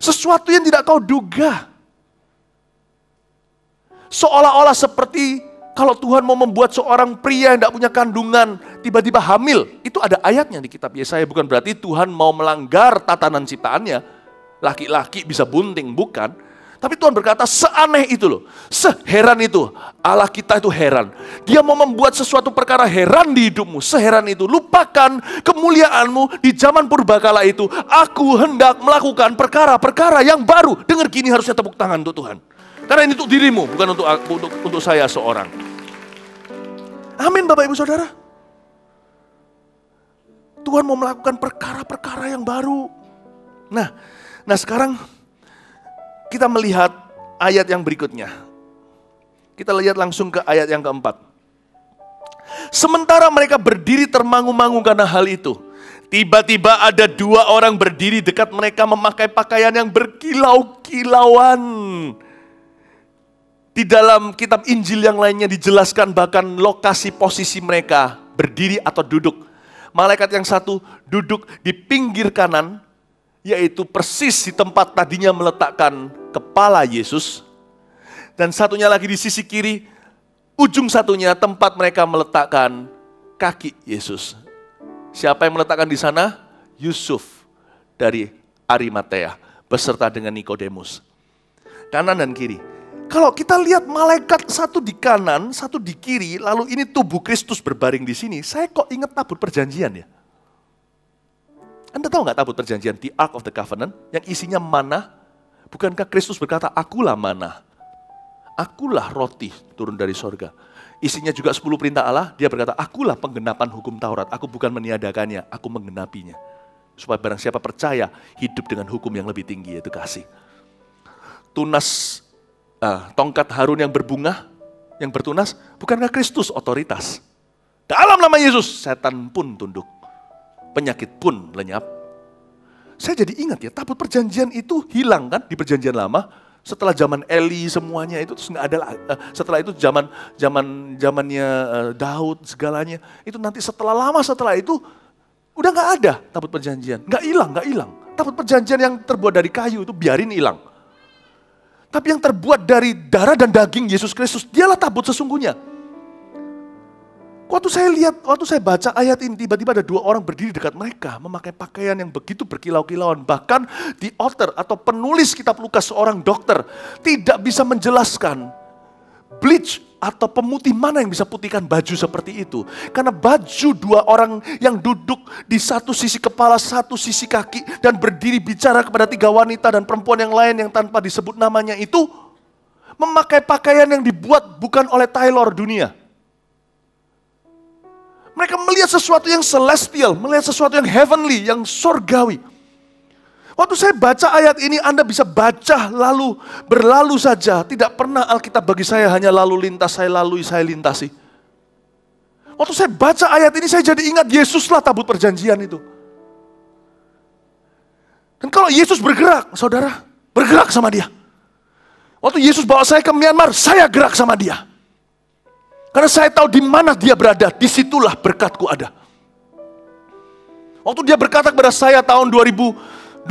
Sesuatu yang tidak kau duga. Seolah-olah seperti kalau Tuhan mau membuat seorang pria yang tidak punya kandungan tiba-tiba hamil. Itu ada ayatnya di kitab Yesaya. Bukan berarti Tuhan mau melanggar tatanan ciptaannya. Laki-laki bisa bunting, bukan. Tapi Tuhan berkata seaneh itu loh. Seheran itu. Allah kita itu heran. Dia mau membuat sesuatu perkara heran di hidupmu. Seheran itu. Lupakan kemuliaanmu di zaman purbakala itu. Aku hendak melakukan perkara-perkara yang baru. Dengar gini, harusnya tepuk tangan untuk Tuhan. Karena ini untuk dirimu, bukan untuk saya seorang. Amin Bapak Ibu Saudara. Tuhan mau melakukan perkara-perkara yang baru. Nah sekarang kita melihat ayat yang berikutnya. Kita lihat langsung ke ayat yang keempat. Sementara mereka berdiri termangu-mangu karena hal itu, Tiba-tiba ada 2 orang berdiri dekat mereka memakai pakaian yang berkilau-kilauan. Di dalam kitab Injil yang lainnya dijelaskan bahkan lokasi posisi mereka, berdiri atau duduk. Malaikat yang satu duduk di pinggir kanan, yaitu persis di tempat tadinya meletakkan kepala Yesus. Dan satunya lagi di sisi kiri, ujung satunya tempat mereka meletakkan kaki Yesus. Siapa yang meletakkan di sana? Yusuf dari Arimatea beserta dengan Nikodemus. Kanan dan kiri. Kalau kita lihat malaikat satu di kanan, satu di kiri, lalu ini tubuh Kristus berbaring di sini, saya kok ingat tabut perjanjian ya? Anda tahu nggak tabut perjanjian, the Ark of the Covenant, yang isinya mana? Bukankah Kristus berkata, akulah mana? Akulah roti turun dari sorga. Isinya juga 10 perintah Allah, dia berkata, akulah penggenapan hukum Taurat, aku bukan meniadakannya, aku menggenapinya. Supaya barang siapa percaya, hidup dengan hukum yang lebih tinggi, yaitu kasih. Tunas, tongkat Harun yang berbunga, yang bertunas, bukankah Kristus otoritas? Dalam nama Yesus, setan pun tunduk, penyakit pun lenyap. Saya jadi ingat ya, tabut perjanjian itu hilang kan di perjanjian lama. Setelah zaman Eli semuanya itu terus nggak ada. Setelah itu zamannya Daud segalanya itu nanti setelah itu udah nggak ada tabut perjanjian, nggak hilang. Tabut perjanjian yang terbuat dari kayu itu biarin hilang. Tapi yang terbuat dari darah dan daging Yesus Kristus, dialah tabut sesungguhnya. Waktu saya baca ayat ini, tiba-tiba ada 2 orang berdiri dekat mereka, memakai pakaian yang begitu berkilau-kilauan. Bahkan di author atau penulis kitab Lukas, seorang dokter, tidak bisa menjelaskan bleach atau pemutih mana yang bisa putihkan baju seperti itu. Karena baju 2 orang yang duduk di satu sisi kepala, satu sisi kaki, dan berdiri bicara kepada 3 wanita dan perempuan yang lain yang tanpa disebut namanya itu, memakai pakaian yang dibuat bukan oleh tailor dunia. Mereka melihat sesuatu yang celestial, melihat sesuatu yang heavenly, yang surgawi. Waktu saya baca ayat ini, Anda bisa baca lalu berlalu saja. Tidak pernah Alkitab bagi saya hanya lalu lintas, saya lalui, saya lintasi. Waktu saya baca ayat ini, saya jadi ingat Yesuslah tabut perjanjian itu. Dan kalau Yesus bergerak, saudara, bergerak sama dia. Waktu Yesus bawa saya ke Myanmar, saya gerak sama dia. Karena saya tahu di mana dia berada, disitulah berkatku ada. Waktu dia berkata kepada saya tahun 2011,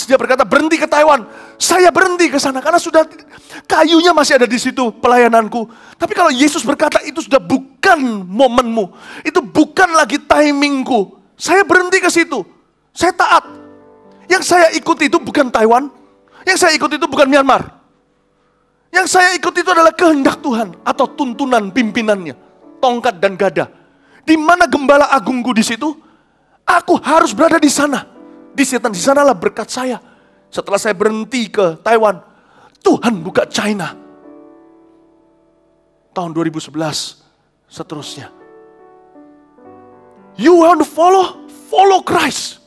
dia berkata berhenti ke Taiwan. Saya berhenti ke sana karena sudah kayunya masih ada di situ pelayananku. Tapi kalau Yesus berkata itu sudah bukan momenmu, itu bukan lagi timingku. Saya berhenti ke situ. Saya taat. Yang saya ikuti itu bukan Taiwan, yang saya ikuti itu bukan Myanmar. Yang saya ikut itu adalah kehendak Tuhan atau tuntunan pimpinannya, tongkat dan gada. Di mana gembala agungku di situ, aku harus berada di sana. Di sanalah berkat saya. Setelah saya berhenti ke Taiwan, Tuhan buka China. Tahun 2011, seterusnya. You want to follow Christ.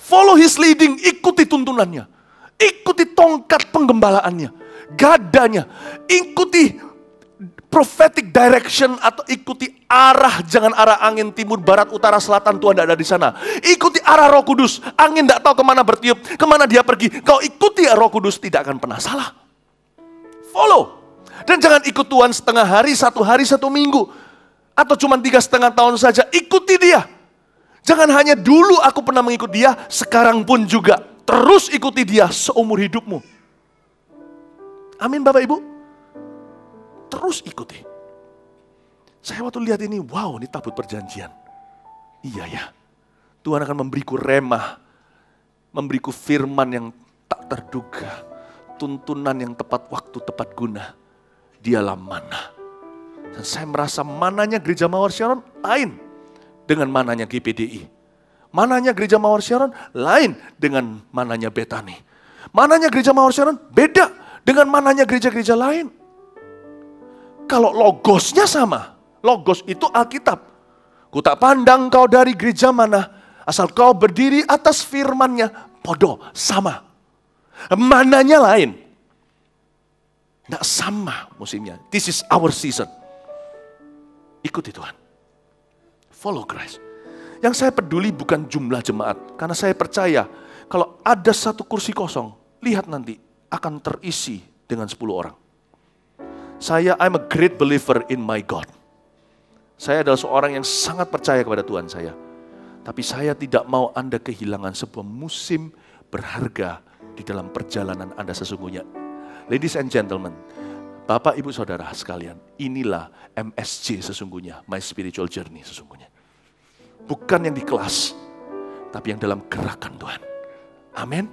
Follow His leading, ikuti tuntunannya. Ikuti tongkat penggembalaannya. Gadanya, ikuti prophetic direction atau ikuti arah, jangan arah angin timur, barat, utara, selatan, Tuhan tidak ada di sana. Ikuti arah Roh Kudus, angin tidak tahu kemana bertiup, kemana dia pergi. Kau ikuti Roh Kudus, tidak akan pernah salah. Follow. Dan jangan ikut Tuhan setengah hari, 1 hari, 1 minggu. Atau cuma 3,5 tahun saja, ikuti dia. Jangan hanya dulu aku pernah mengikut dia, sekarang pun juga. Terus ikuti dia seumur hidupmu. Amin Bapak Ibu. Terus ikuti. Saya waktu lihat ini, wow, ini tabut perjanjian. Iya ya. Tuhan akan memberiku remah, memberiku firman yang tak terduga, tuntunan yang tepat waktu, tepat guna. Dialah mana. Dan saya merasa mananya Gereja Mawar Sharon lain dengan mananya GPDI. Mananya Gereja Mawar Sharon lain dengan mananya Bethany. Mananya Gereja Mawar Sharon beda dengan mananya gereja-gereja lain. Kalau logosnya sama, logos itu Alkitab. Ku tak pandang kau dari gereja mana, asal kau berdiri atas firman-Nya, podo, sama. Mananya lain. Tidak sama musimnya. This is our season. Ikuti Tuhan. Follow Christ. Yang saya peduli bukan jumlah jemaat. Karena saya percaya kalau ada satu kursi kosong, lihat nanti akan terisi dengan 10 orang. I'm a great believer in my God. Saya adalah seorang yang sangat percaya kepada Tuhan saya. Tapi saya tidak mau Anda kehilangan sebuah musim berharga di dalam perjalanan Anda sesungguhnya. Ladies and gentlemen, Bapak, Ibu, Saudara sekalian, inilah MSJ sesungguhnya, My Spiritual Journey sesungguhnya. Bukan yang di kelas, tapi yang dalam gerakan Tuhan. Amin.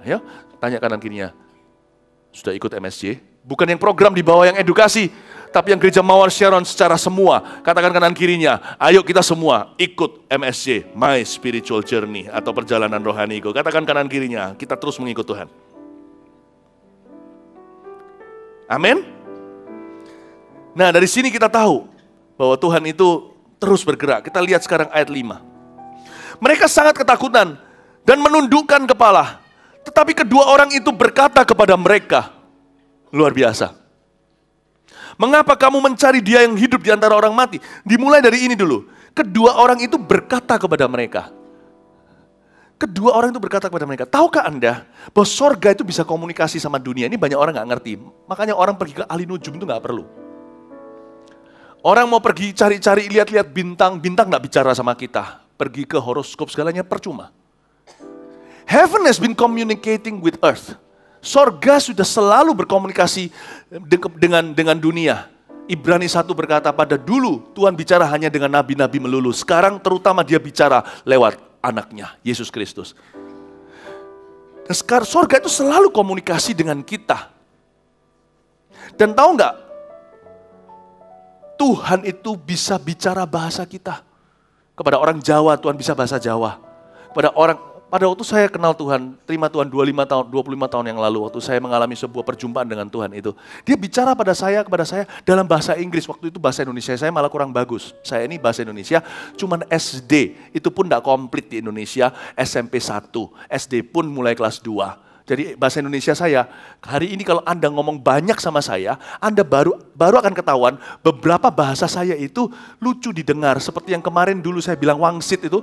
Ayo, tanya kanan kirinya, sudah ikut MSJ? Bukan yang program di bawah yang edukasi, tapi yang Gereja Mawar Sharon secara semua. Katakan kanan kirinya, ayo kita semua ikut MSJ, My Spiritual Journey, atau perjalanan rohaniku. Katakan kanan kirinya, kita terus mengikut Tuhan. Amin. Nah, dari sini kita tahu bahwa Tuhan itu terus bergerak. Kita lihat sekarang ayat 5. Mereka sangat ketakutan dan menundukkan kepala. Tetapi kedua orang itu berkata kepada mereka, luar biasa. Mengapa kamu mencari dia yang hidup di antara orang mati? Dimulai dari ini dulu. Kedua orang itu berkata kepada mereka. Kedua orang itu berkata kepada mereka, tahukah Anda bahwa sorga itu bisa komunikasi sama dunia? Ini banyak orang gak ngerti. Makanya orang pergi ke ahli nujum itu gak perlu. Orang mau pergi cari-cari, lihat-lihat bintang, bintang gak bicara sama kita. Pergi ke horoskop segalanya percuma. Heaven has been communicating with earth. Sorga sudah selalu berkomunikasi dengan dunia. Ibrani 1 berkata, pada dulu Tuhan bicara hanya dengan nabi-nabi melulu. Sekarang terutama dia bicara lewat anaknya, Yesus Kristus. Dan sekarang sorga itu selalu komunikasi dengan kita. Dan tahu nggak? Tuhan itu bisa bicara bahasa kita. Kepada orang Jawa, Tuhan bisa bahasa Jawa. Pada waktu saya kenal Tuhan, terima Tuhan 25 tahun yang lalu, waktu saya mengalami sebuah perjumpaan dengan Tuhan itu. Dia bicara kepada saya dalam bahasa Inggris. Waktu itu bahasa Indonesia saya malah kurang bagus. Saya ini bahasa Indonesia cuman SD, itu pun tidak komplit di Indonesia, SMP 1, SD pun mulai kelas 2. Jadi bahasa Indonesia saya, hari ini kalau Anda ngomong banyak sama saya, Anda baru akan ketahuan beberapa bahasa saya itu lucu didengar. Seperti yang kemarin dulu saya bilang wangsit itu.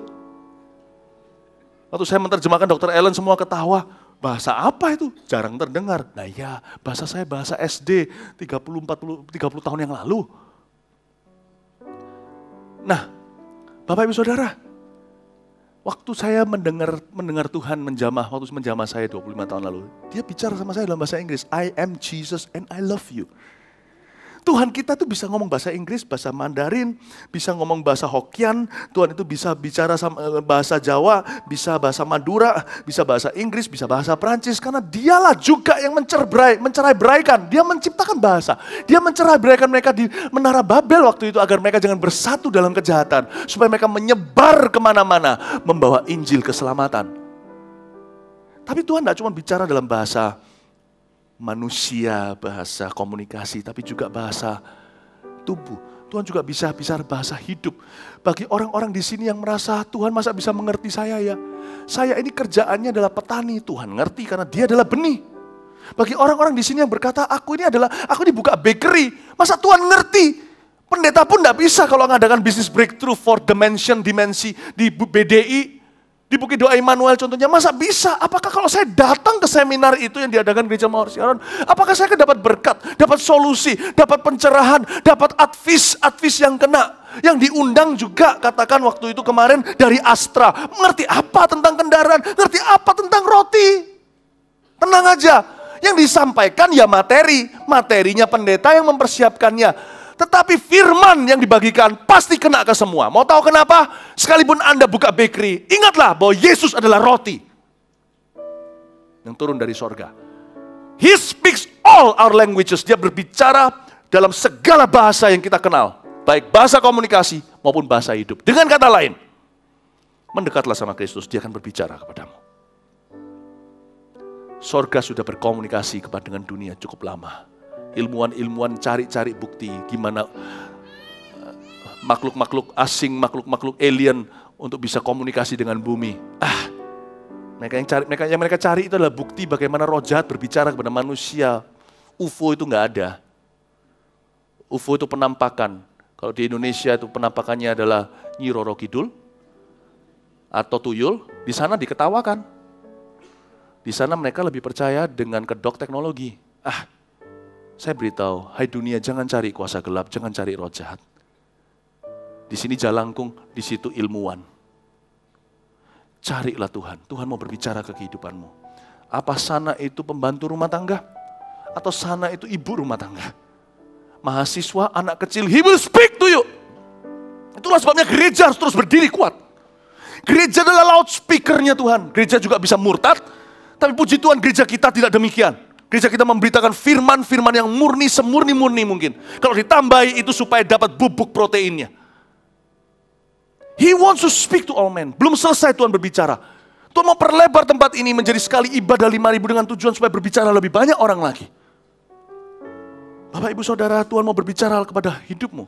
Waktu saya menerjemahkan Dr. Ellen semua ketawa, bahasa apa itu? Jarang terdengar. Nah ya, bahasa saya bahasa SD 30 tahun yang lalu. Nah, Bapak Ibu Saudara, waktu saya mendengar Tuhan waktu menjamah saya 25 tahun lalu, dia bicara sama saya dalam bahasa Inggris, I am Jesus and I love you. Tuhan kita tuh bisa ngomong bahasa Inggris, bahasa Mandarin, bisa ngomong bahasa Hokkien, Tuhan itu bisa bicara bahasa Jawa, bisa bahasa Madura, bisa bahasa Inggris, bisa bahasa Prancis, karena dialah juga yang mencerai-beraikan, dia menciptakan bahasa, dia mencerai-beraikan mereka di Menara Babel waktu itu agar mereka jangan bersatu dalam kejahatan, supaya mereka menyebar kemana-mana, membawa Injil keselamatan. Tapi Tuhan tidak cuma bicara dalam bahasa manusia, bahasa komunikasi, tapi juga bahasa tubuh. Tuhan juga bisa bicara bahasa hidup. Bagi orang-orang di sini yang merasa, Tuhan masa bisa mengerti saya ya? Saya ini kerjaannya adalah petani, Tuhan ngerti karena dia adalah benih. Bagi orang-orang di sini yang berkata, aku ini buka bakery, masa Tuhan ngerti? Pendeta pun tidak bisa kalau mengadakan bisnis breakthrough for dimensi di BDI, di Bukit Doa Immanuel contohnya, masa bisa? Apakah kalau saya datang ke seminar itu yang diadakan Gereja Mawar Sharon, apakah saya akan dapat berkat, dapat solusi, dapat pencerahan, dapat advis yang kena? Yang diundang juga katakan waktu itu kemarin dari Astra, mengerti apa tentang kendaraan, ngerti apa tentang roti. Tenang aja, yang disampaikan ya materinya pendeta yang mempersiapkannya. Tetapi firman yang dibagikan pasti kena ke semua. Mau tahu kenapa? Sekalipun Anda buka bakery, ingatlah bahwa Yesus adalah roti yang turun dari sorga. He speaks all our languages. Dia berbicara dalam segala bahasa yang kita kenal. Baik bahasa komunikasi maupun bahasa hidup. Dengan kata lain, mendekatlah sama Kristus, dia akan berbicara kepadamu. Sorga sudah berkomunikasi dengan dunia cukup lama. Ilmuwan cari-cari bukti gimana makhluk-makhluk asing, makhluk-makhluk alien untuk bisa komunikasi dengan bumi. Mereka cari itu adalah bukti bagaimana roh jahat berbicara kepada manusia. UFO itu nggak ada. UFO itu penampakan. Kalau di Indonesia itu penampakannya adalah Nyi Roro Kidul atau tuyul, di sana diketawakan. Di sana mereka lebih percaya dengan kedok teknologi. Saya beritahu, hai dunia, jangan cari kuasa gelap, jangan cari roh jahat. Di sini jalangkung, di situ ilmuwan. Carilah Tuhan, Tuhan mau berbicara ke kehidupanmu. Apa sana itu pembantu rumah tangga? Atau sana itu ibu rumah tangga? Mahasiswa, anak kecil, He will speak to you. Itulah sebabnya gereja harus terus berdiri kuat. Gereja adalah loudspeaker-nya Tuhan. Gereja juga bisa murtad, tapi puji Tuhan gereja kita tidak demikian. Gereja kita memberitakan firman-firman yang murni, semurni-murni mungkin. Kalau ditambahi itu supaya dapat bubuk proteinnya. He wants to speak to all men. Belum selesai Tuhan berbicara. Tuhan mau perlebar tempat ini menjadi sekali ibadah 5.000 dengan tujuan supaya berbicara lebih banyak orang lagi. Bapak, Ibu, Saudara, Tuhan mau berbicara kepada hidupmu.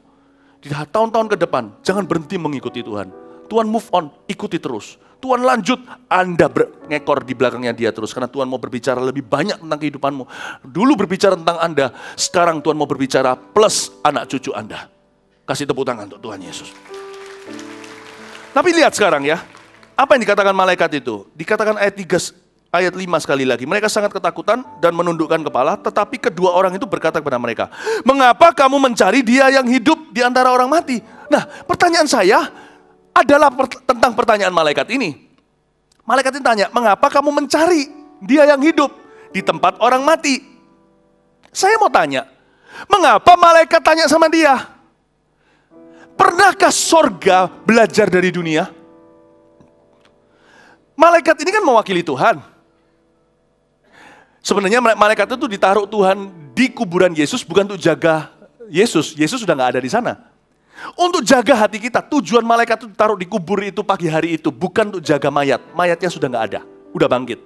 Di tahun-tahun ke depan, jangan berhenti mengikuti Tuhan. Tuhan move on, ikuti terus. Tuhan lanjut, Anda ngekor di belakangnya dia terus. Karena Tuhan mau berbicara lebih banyak tentang kehidupanmu. Dulu berbicara tentang Anda, sekarang Tuhan mau berbicara plus anak cucu Anda. Kasih tepuk tangan untuk Tuhan Yesus. Tapi lihat sekarang ya, apa yang dikatakan malaikat itu? Dikatakan ayat 5 sekali lagi. Mereka sangat ketakutan dan menundukkan kepala, tetapi kedua orang itu berkata kepada mereka, mengapa kamu mencari dia yang hidup di antara orang mati? Nah, pertanyaan saya adalah tentang pertanyaan malaikat ini. Malaikat ini tanya, mengapa kamu mencari dia yang hidup di tempat orang mati? Saya mau tanya, mengapa malaikat tanya sama dia? Pernahkah sorga belajar dari dunia? Malaikat ini kan mewakili Tuhan. Sebenarnya malaikat itu ditaruh Tuhan di kuburan Yesus bukan untuk jaga Yesus. Yesus sudah nggak ada di sana. Untuk jaga hati kita, tujuan malaikat itu ditaruh di kubur itu pagi hari itu bukan untuk jaga mayat. Mayatnya sudah nggak ada, udah bangkit.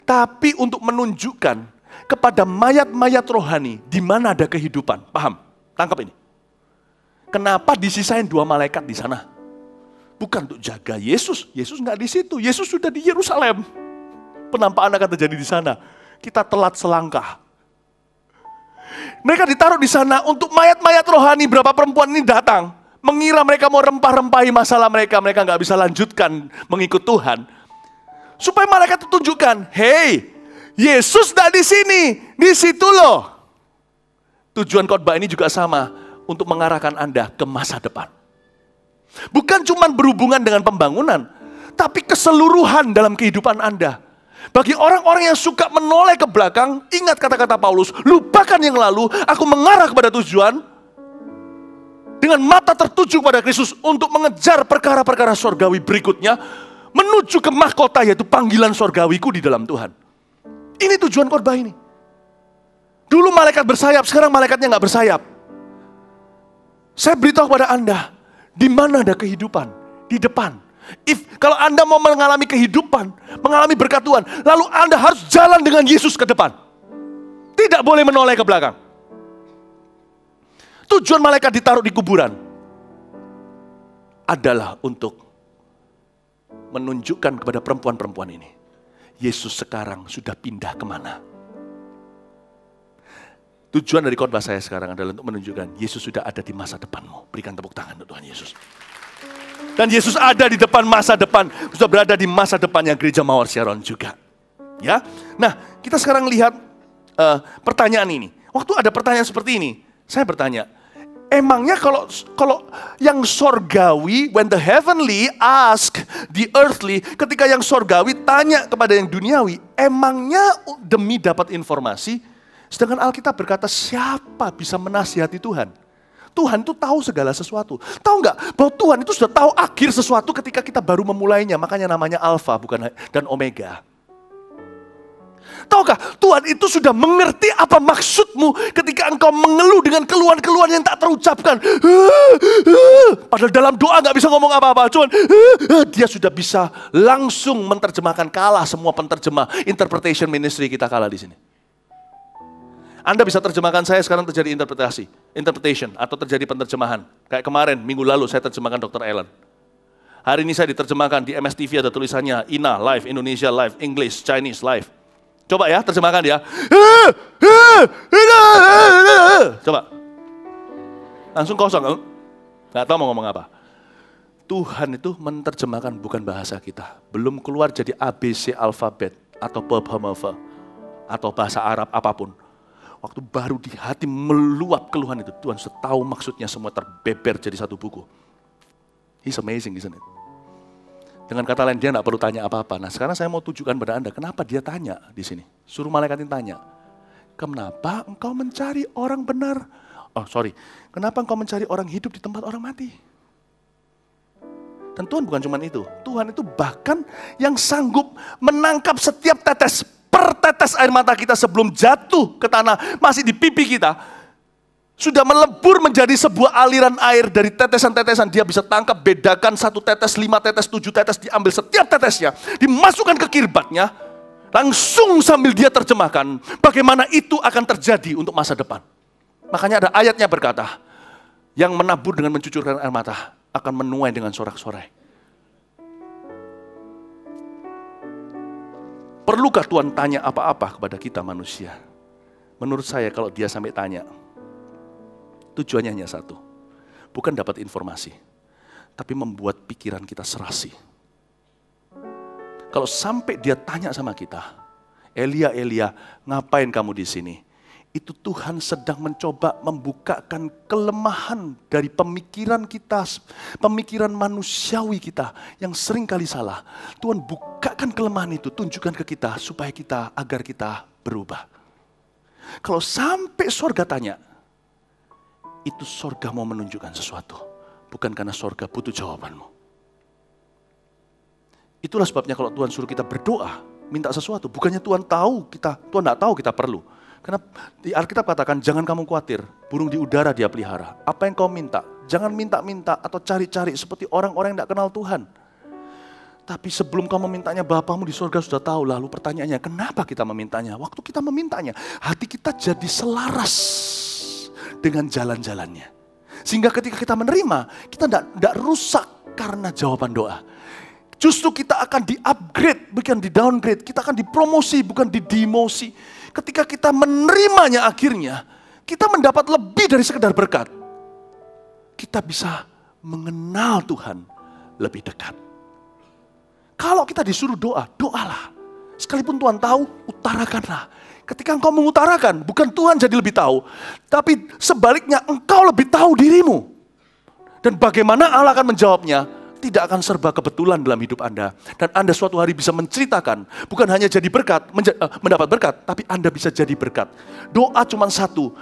Tapi untuk menunjukkan kepada mayat-mayat rohani di mana ada kehidupan. Paham? Tangkap ini. Kenapa disisain 2 malaikat di sana? Bukan untuk jaga Yesus. Yesus nggak di situ. Yesus sudah di Yerusalem. Penampakan akan terjadi di sana. Kita telat selangkah. Mereka ditaruh di sana untuk mayat-mayat rohani. Berapa perempuan ini datang, mengira mereka mau rempah-rempahi masalah mereka. Mereka nggak bisa lanjutkan mengikut Tuhan. Supaya malaikat itu tunjukkan, hey, Yesus nggak di sini, di situ loh. Tujuan khotbah ini juga sama, untuk mengarahkan Anda ke masa depan. Bukan cuma berhubungan dengan pembangunan, tapi keseluruhan dalam kehidupan Anda. Bagi orang-orang yang suka menoleh ke belakang, ingat kata-kata Paulus, lupakan yang lalu, aku mengarah kepada tujuan, dengan mata tertuju pada Kristus untuk mengejar perkara-perkara sorgawi berikutnya, menuju ke mahkota yaitu panggilan sorgawiku di dalam Tuhan. Ini tujuan khotbah ini. Dulu malaikat bersayap, sekarang malaikatnya nggak bersayap. Saya beritahu kepada Anda, di mana ada kehidupan? Di depan. Kalau Anda mau mengalami kehidupan, mengalami berkat Tuhan, lalu Anda harus jalan dengan Yesus ke depan. Tidak boleh menoleh ke belakang. Tujuan malaikat ditaruh di kuburan adalah untuk menunjukkan kepada perempuan-perempuan ini, Yesus sekarang sudah pindah kemana. Tujuan dari khotbah saya sekarang adalah untuk menunjukkan Yesus sudah ada di masa depanmu. Berikan tepuk tangan untuk Tuhan Yesus. Dan Yesus ada di depan masa depan, sudah berada di masa depannya gereja Mawar Sharon juga. Ya, nah kita sekarang lihat pertanyaan ini. Waktu ada pertanyaan seperti ini, saya bertanya, emangnya kalau yang sorgawi, when the heavenly ask the earthly, ketika yang sorgawi tanya kepada yang duniawi, emangnya demi dapat informasi? Sedangkan Alkitab berkata, siapa bisa menasihati Tuhan? Tuhan itu tahu segala sesuatu. Tahu nggak bahwa Tuhan itu sudah tahu akhir sesuatu ketika kita baru memulainya. Makanya namanya Alfa bukan dan Omega. Tahukah Tuhan itu sudah mengerti apa maksudmu ketika engkau mengeluh dengan keluhan-keluhan yang tak terucapkan. Padahal dalam doa nggak bisa ngomong apa-apa. Cuman dia sudah bisa langsung menerjemahkan, kalah semua penterjemah. Interpretation ministry kita kalah di sini. Anda bisa terjemahkan saya sekarang terjadi interpretation atau terjadi penerjemahan. Kayak kemarin, minggu lalu saya terjemahkan Dr. Ellen. Hari ini saya diterjemahkan di MSTV ada tulisannya INA Live, Indonesia Live, English, Chinese Live. Coba ya, terjemahkan ya. Coba. Langsung kosong. Nggak tahu mau ngomong apa. Tuhan itu menerjemahkan bukan bahasa kita. Belum keluar jadi ABC alfabet atau pephamava atau bahasa Arab apapun. Waktu baru di hati meluap keluhan itu, Tuhan sudah tahu maksudnya, semua terbeber jadi satu buku. He's amazing, isn't it? Dengan kata lain, dia tidak perlu tanya apa-apa. Nah, sekarang saya mau tunjukkan pada Anda, kenapa dia tanya di sini. Suruh malaikat ini tanya, kenapa engkau mencari orang benar? Kenapa engkau mencari orang hidup di tempat orang mati? Dan Tuhan bukan cuma itu. Tuhan itu bahkan yang sanggup menangkap setiap tetes, per tetes air mata kita sebelum jatuh ke tanah, masih di pipi kita, sudah melebur menjadi sebuah aliran air dari tetesan-tetesan. Dia bisa tangkap, bedakan 1 tetes, 5 tetes, 7 tetes, diambil setiap tetesnya, dimasukkan ke kirbatnya, langsung sambil dia terjemahkan bagaimana itu akan terjadi untuk masa depan. Makanya ada ayatnya berkata, yang menabur dengan mencucurkan air mata akan menuai dengan sorak-sorai. Perlukah Tuhan tanya apa-apa kepada kita manusia? Menurut saya kalau dia sampai tanya, tujuannya hanya satu. Bukan dapat informasi, tapi membuat pikiran kita serasi. Kalau sampai dia tanya sama kita, Elia, ngapain kamu di sini? Itu Tuhan sedang mencoba membukakan kelemahan dari pemikiran kita, pemikiran manusiawi kita yang sering kali salah. Tuhan bukakan kelemahan itu, tunjukkan ke kita supaya agar kita berubah. Kalau sampai sorga tanya, itu sorga mau menunjukkan sesuatu, bukan karena sorga butuh jawabanmu. Itulah sebabnya kalau Tuhan suruh kita berdoa, minta sesuatu, bukannya Tuhan tidak tahu kita perlu. Karena di Alkitab katakan, jangan kamu khawatir, burung di udara dia pelihara. Apa yang kau minta? Jangan minta-minta atau cari-cari seperti orang-orang yang tidak kenal Tuhan. Tapi sebelum kau memintanya, Bapamu di surga sudah tahu. Lalu pertanyaannya, kenapa kita memintanya? Waktu kita memintanya, hati kita jadi selaras dengan jalan-jalannya. Sehingga ketika kita menerima, kita tidak rusak karena jawaban doa. Justru kita akan di-upgrade, bukan di-downgrade. Kita akan dipromosi, bukan di-demosi. Ketika kita menerimanya akhirnya, kita mendapat lebih dari sekedar berkat. Kita bisa mengenal Tuhan lebih dekat. Kalau kita disuruh doa, doalah. Sekalipun Tuhan tahu, utarakanlah. Ketika engkau mengutarakan, bukan Tuhan jadi lebih tahu. Tapi sebaliknya engkau lebih tahu dirimu. Dan bagaimana Allah akan menjawabnya, tidak akan serba kebetulan dalam hidup Anda. Dan Anda suatu hari bisa menceritakan, bukan hanya jadi berkat, mendapat berkat, tapi Anda bisa jadi berkat. Doa cuma satu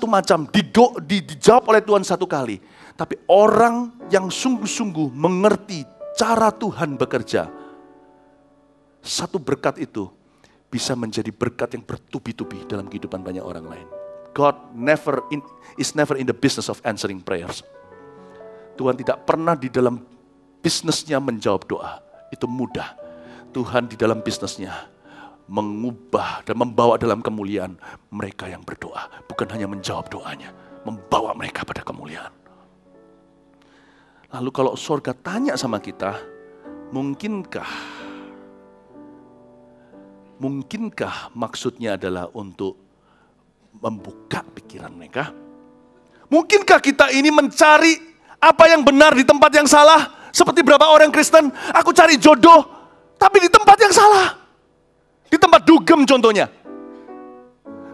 macam, dijawab oleh Tuhan satu kali. Tapi orang yang sungguh-sungguh mengerti cara Tuhan bekerja, satu berkat itu bisa menjadi berkat yang bertubi-tubi dalam kehidupan banyak orang lain. God is never in the business of answering prayers. Tuhan tidak pernah di dalam bisnisnya menjawab doa, itu mudah. Tuhan di dalam bisnisnya mengubah dan membawa dalam kemuliaan mereka yang berdoa. Bukan hanya menjawab doanya, membawa mereka pada kemuliaan. Lalu kalau surga tanya sama kita, mungkinkah maksudnya adalah untuk membuka pikiran mereka? Mungkinkah kita ini mencari apa yang benar di tempat yang salah? Seperti berapa orang Kristen, aku cari jodoh, tapi di tempat yang salah. Di tempat dugem contohnya.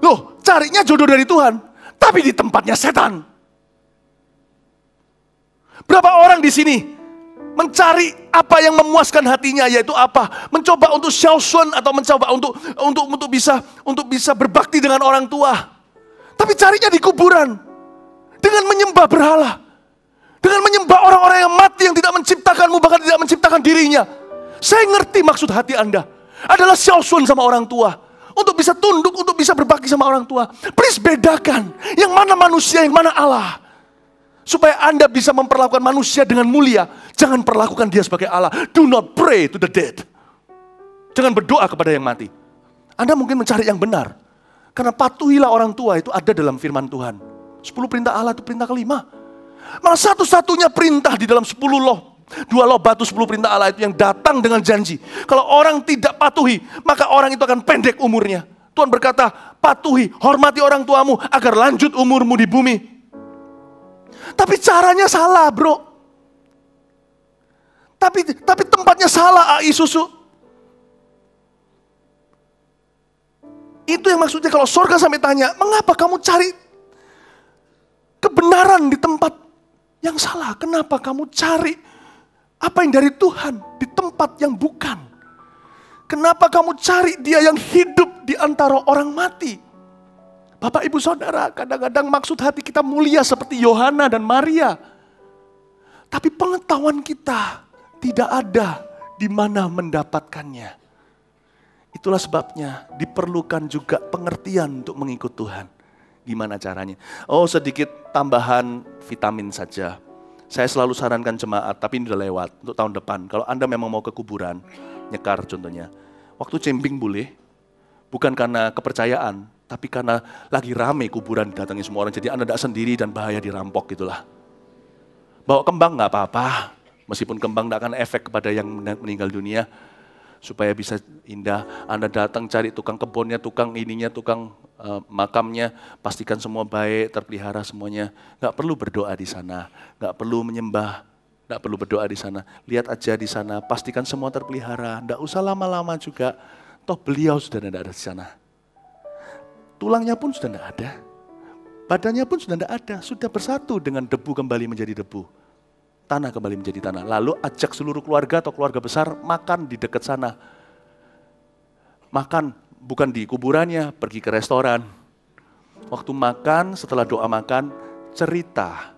Loh, carinya jodoh dari Tuhan, tapi di tempatnya setan. Berapa orang di sini mencari apa yang memuaskan hatinya, yaitu apa? Mencoba untuk syausun atau mencoba untuk bisa berbakti dengan orang tua. Tapi carinya di kuburan dengan menyembah berhala. Dengan menyembah orang-orang yang mati yang tidak menciptakanmu, bahkan tidak menciptakan dirinya. Saya ngerti maksud hati Anda. Adalah syausun sama orang tua. Untuk bisa tunduk, untuk bisa berbakti sama orang tua. Please bedakan. Yang mana manusia, yang mana Allah. Supaya Anda bisa memperlakukan manusia dengan mulia. Jangan perlakukan dia sebagai Allah. Do not pray to the dead. Jangan berdoa kepada yang mati. Anda mungkin mencari yang benar. Karena patuhilah orang tua itu ada dalam firman Tuhan. 10 perintah Allah itu perintah kelima. Malah satu-satunya perintah di dalam 10 loh. 2 loh batu 10 perintah Allah itu yang datang dengan janji. Kalau orang tidak patuhi, maka orang itu akan pendek umurnya. Tuhan berkata, patuhi, hormati orang tuamu agar lanjut umurmu di bumi. Tapi caranya salah, bro. Tapi tempatnya salah, AI susu. Itu yang maksudnya kalau sorga sampai tanya, mengapa kamu cari kebenaran di tempat yang salah? Kenapa kamu cari apa yang dari Tuhan di tempat yang bukan? Kenapa kamu cari dia yang hidup di antara orang mati? Bapak, Ibu, Saudara, kadang-kadang maksud hati kita mulia seperti Yohana dan Maria. Tapi pengetahuan kita tidak ada di mana mendapatkannya. Itulah sebabnya diperlukan juga pengertian untuk mengikut Tuhan. Gimana caranya? Oh, sedikit tambahan vitamin saja. Saya selalu sarankan jemaat, tapi ini udah lewat untuk tahun depan. Kalau Anda memang mau ke kuburan, nyekar contohnya. Waktu camping boleh, bukan karena kepercayaan, tapi karena lagi rame kuburan didatangi semua orang. Jadi Anda tidak sendiri dan bahaya dirampok gitulah. Bawa kembang nggak apa-apa, meskipun kembang tidak akan efek kepada yang meninggal dunia. Supaya bisa indah, Anda datang cari tukang kebunnya, tukang ininya, tukang makamnya, pastikan semua baik, terpelihara semuanya. Nggak perlu berdoa di sana, nggak perlu menyembah, nggak perlu berdoa di sana. Lihat aja di sana, pastikan semua terpelihara. Nggak usah lama-lama juga, toh beliau sudah tidak ada di sana. Tulangnya pun sudah tidak ada, badannya pun sudah tidak ada, sudah bersatu dengan debu kembali menjadi debu. Tanah kembali menjadi tanah. Lalu ajak seluruh keluarga atau keluarga besar makan di dekat sana. Makan, bukan di kuburannya, pergi ke restoran. Waktu makan, setelah doa makan, cerita.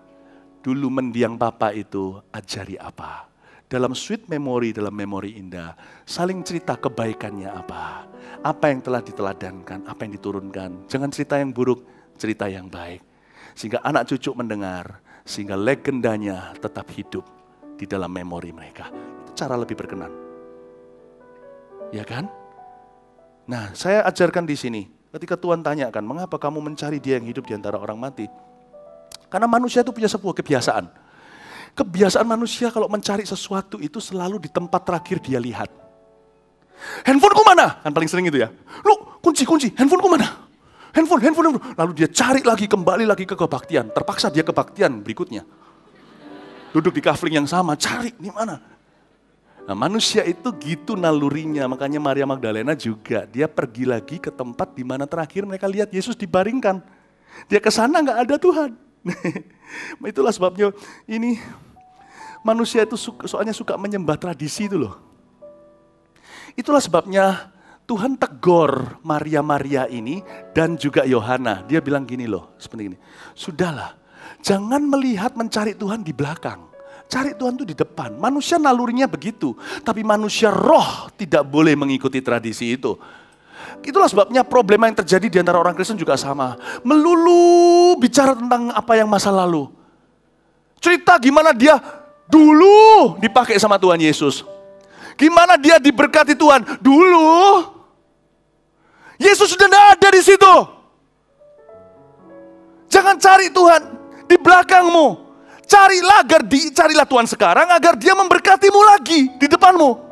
Dulu mendiang papa itu ajari apa. Dalam sweet memory, dalam memori indah. Saling cerita kebaikannya apa. Apa yang telah diteladankan, apa yang diturunkan. Jangan cerita yang buruk, cerita yang baik. Sehingga anak cucu mendengar. Sehingga legendanya tetap hidup di dalam memori mereka. Itu cara lebih berkenan. Ya kan? Nah, saya ajarkan di sini. Ketika Tuhan tanyakan, mengapa kamu mencari dia yang hidup di antara orang mati? Karena manusia itu punya sebuah kebiasaan. Kebiasaan manusia kalau mencari sesuatu itu selalu di tempat terakhir dia lihat. Handphoneku mana? Kan paling sering itu ya. Lu, kunci, handphoneku mana? Handphone. Lalu dia cari lagi, kembali lagi ke kebaktian. Terpaksa dia kebaktian berikutnya. Duduk di kafling yang sama, cari di mana. Nah, manusia itu gitu nalurinya. Makanya Maria Magdalena juga, dia pergi lagi ke tempat di mana terakhir mereka lihat Yesus dibaringkan. Dia ke sana nggak ada Tuhan. Itulah sebabnya ini manusia itu soalnya suka menyembah tradisi itu loh. Itulah sebabnya Tuhan tegur Maria ini dan juga Yohana. Dia bilang gini loh, seperti ini. Sudahlah, jangan melihat mencari Tuhan di belakang. Cari Tuhan itu di depan. Manusia nalurinya begitu. Tapi manusia roh tidak boleh mengikuti tradisi itu. Itulah sebabnya problema yang terjadi di antara orang Kristen juga sama. Melulu bicara tentang apa yang masa lalu. Cerita gimana dia dulu dipakai sama Tuhan Yesus. Gimana dia diberkati Tuhan dulu. Yesus sudah tidak ada di situ. Jangan cari Tuhan di belakangmu. Carilah Tuhan sekarang agar dia memberkatimu lagi di depanmu.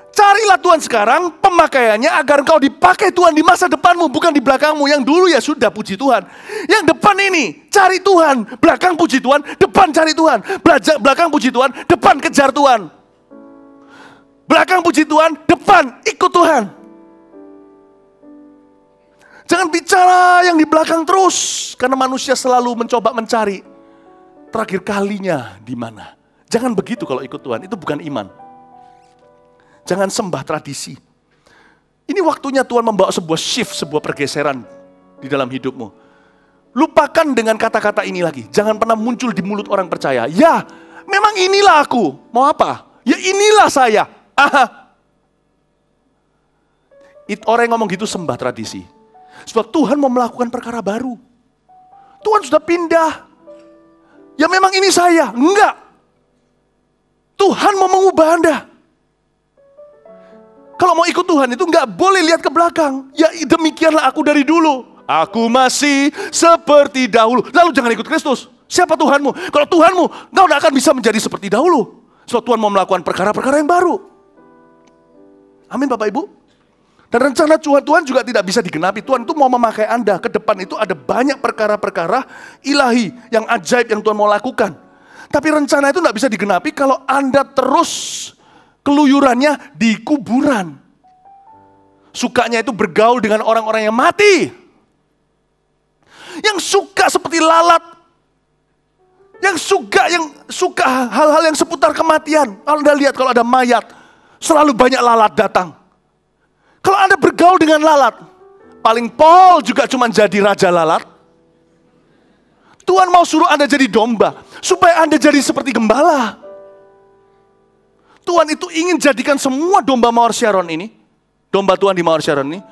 Carilah Tuhan sekarang pemakaiannya agar engkau dipakai Tuhan di masa depanmu, bukan di belakangmu. Yang dulu ya sudah, puji Tuhan. Yang depan ini cari Tuhan, belakang puji Tuhan, depan cari Tuhan. Belakang puji Tuhan, depan kejar Tuhan. Belakang puji Tuhan, depan ikut Tuhan. Jangan bicara yang di belakang terus, karena manusia selalu mencoba mencari terakhir kalinya di mana. Jangan begitu kalau ikut Tuhan, itu bukan iman. Jangan sembah tradisi. Ini waktunya Tuhan membawa sebuah shift, sebuah pergeseran di dalam hidupmu. Lupakan dengan kata-kata ini lagi. Jangan pernah muncul di mulut orang percaya. Ya, memang inilah aku. Mau apa? Ya inilah saya. Aha. Orang yang ngomong gitu sembah tradisi. Sebab Tuhan mau melakukan perkara baru. Tuhan sudah pindah. Ya memang ini saya. Enggak. Tuhan mau mengubah Anda. Kalau mau ikut Tuhan itu enggak boleh lihat ke belakang. Ya demikianlah aku dari dulu. Aku masih seperti dahulu. Lalu jangan ikut Kristus. Siapa Tuhanmu? Kalau Tuhanmu, engkau tidak akan bisa menjadi seperti dahulu. Sebab Tuhan mau melakukan perkara-perkara yang baru. Amin Bapak Ibu. Dan rencana Tuhan juga tidak bisa digenapi. Tuhan itu mau memakai Anda. Ke depan itu ada banyak perkara-perkara ilahi yang ajaib yang Tuhan mau lakukan. Tapi rencana itu tidak bisa digenapi kalau Anda terus keluyurannya di kuburan. Sukanya itu bergaul dengan orang-orang yang mati. Yang suka seperti lalat. Yang suka hal-hal yang seputar kematian. Kalau Anda lihat kalau ada mayat, selalu banyak lalat datang. Kalau Anda bergaul dengan lalat, paling pol juga cuma jadi raja lalat. Tuhan mau suruh Anda jadi domba, supaya Anda jadi seperti gembala. Tuhan itu ingin jadikan semua domba Mawar Syaron ini, domba Tuhan di Mawar Syaron ini,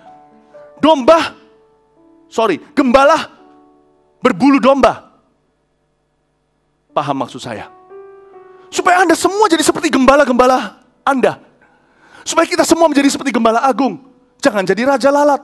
gembala berbulu domba. Paham maksud saya? Supaya Anda semua jadi seperti gembala-gembala Anda. Supaya kita semua menjadi seperti gembala agung. Jangan jadi raja lalat.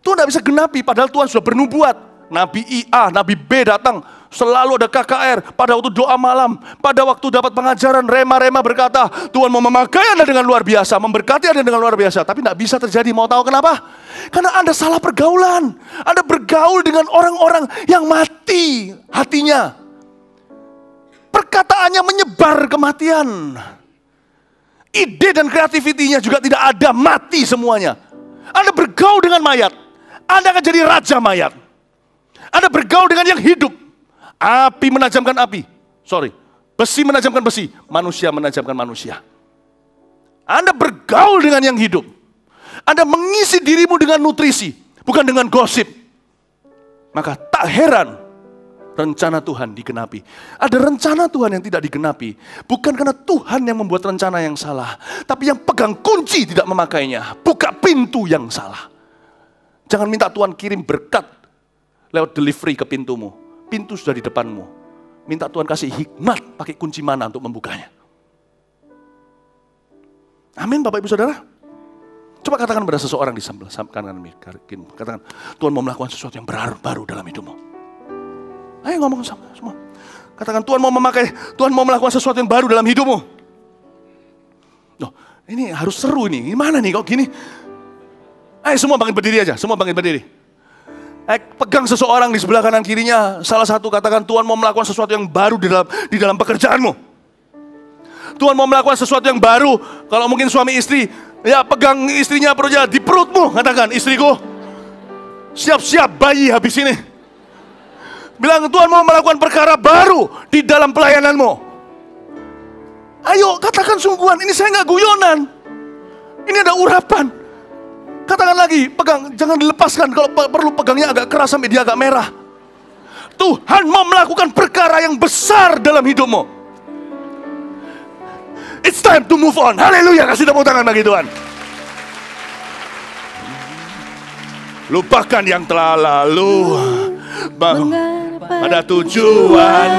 Tuhan tidak bisa genapi, padahal Tuhan sudah bernubuat. Nabi A, Nabi B datang. Selalu ada KKR. Pada waktu doa malam, pada waktu dapat pengajaran, rema-rema berkata, Tuhan mau memakai Anda dengan luar biasa, memberkati Anda dengan luar biasa. Tapi tidak bisa terjadi. Mau tahu kenapa? Karena Anda salah pergaulan. Anda bergaul dengan orang-orang yang mati hatinya. Perkataannya menyebar kematian. Ide dan kreativitinya juga tidak ada, mati semuanya. Anda bergaul dengan mayat, Anda akan jadi raja mayat. Anda bergaul dengan yang hidup, api menajamkan api. Besi menajamkan besi, manusia menajamkan manusia. Anda bergaul dengan yang hidup. Anda mengisi dirimu dengan nutrisi, bukan dengan gosip. Maka tak heran rencana Tuhan digenapi. Ada rencana Tuhan yang tidak digenapi. Bukan karena Tuhan yang membuat rencana yang salah. Tapi yang pegang kunci tidak memakainya. Buka pintu yang salah. Jangan minta Tuhan kirim berkat lewat delivery ke pintumu. Pintu sudah di depanmu. Minta Tuhan kasih hikmat pakai kunci mana untuk membukanya. Amin Bapak Ibu Saudara. Coba katakan pada seseorang di sebelah kanan. Katakan, Tuhan mau melakukan sesuatu yang baru dalam hidupmu. Ayo ngomong sama semua. Katakan Tuhan mau melakukan sesuatu yang baru dalam hidupmu. Loh, ini harus seru ini. Gimana nih kok gini? Ayo semua bangkit berdiri aja, semua bangkit berdiri. Pegang seseorang di sebelah kanan kirinya. Salah satu katakan Tuhan mau melakukan sesuatu yang baru di dalam pekerjaanmu. Tuhan mau melakukan sesuatu yang baru. Kalau mungkin suami istri, ya pegang istrinya perutnya di perutmu. Katakan, istriku, siap-siap bayi habis ini. Bilang Tuhan mau melakukan perkara baru di dalam pelayananmu. Ayo katakan sungguhan, ini saya nggak guyonan. Ini ada urapan. Katakan lagi, pegang, jangan dilepaskan. Kalau perlu pegangnya agak keras sampai dia agak merah. Tuhan mau melakukan perkara yang besar dalam hidupmu. It's time to move on. Haleluya, kasih tepuk tangan bagi Tuhan. Lupakan yang telah lalu. Pada tujuan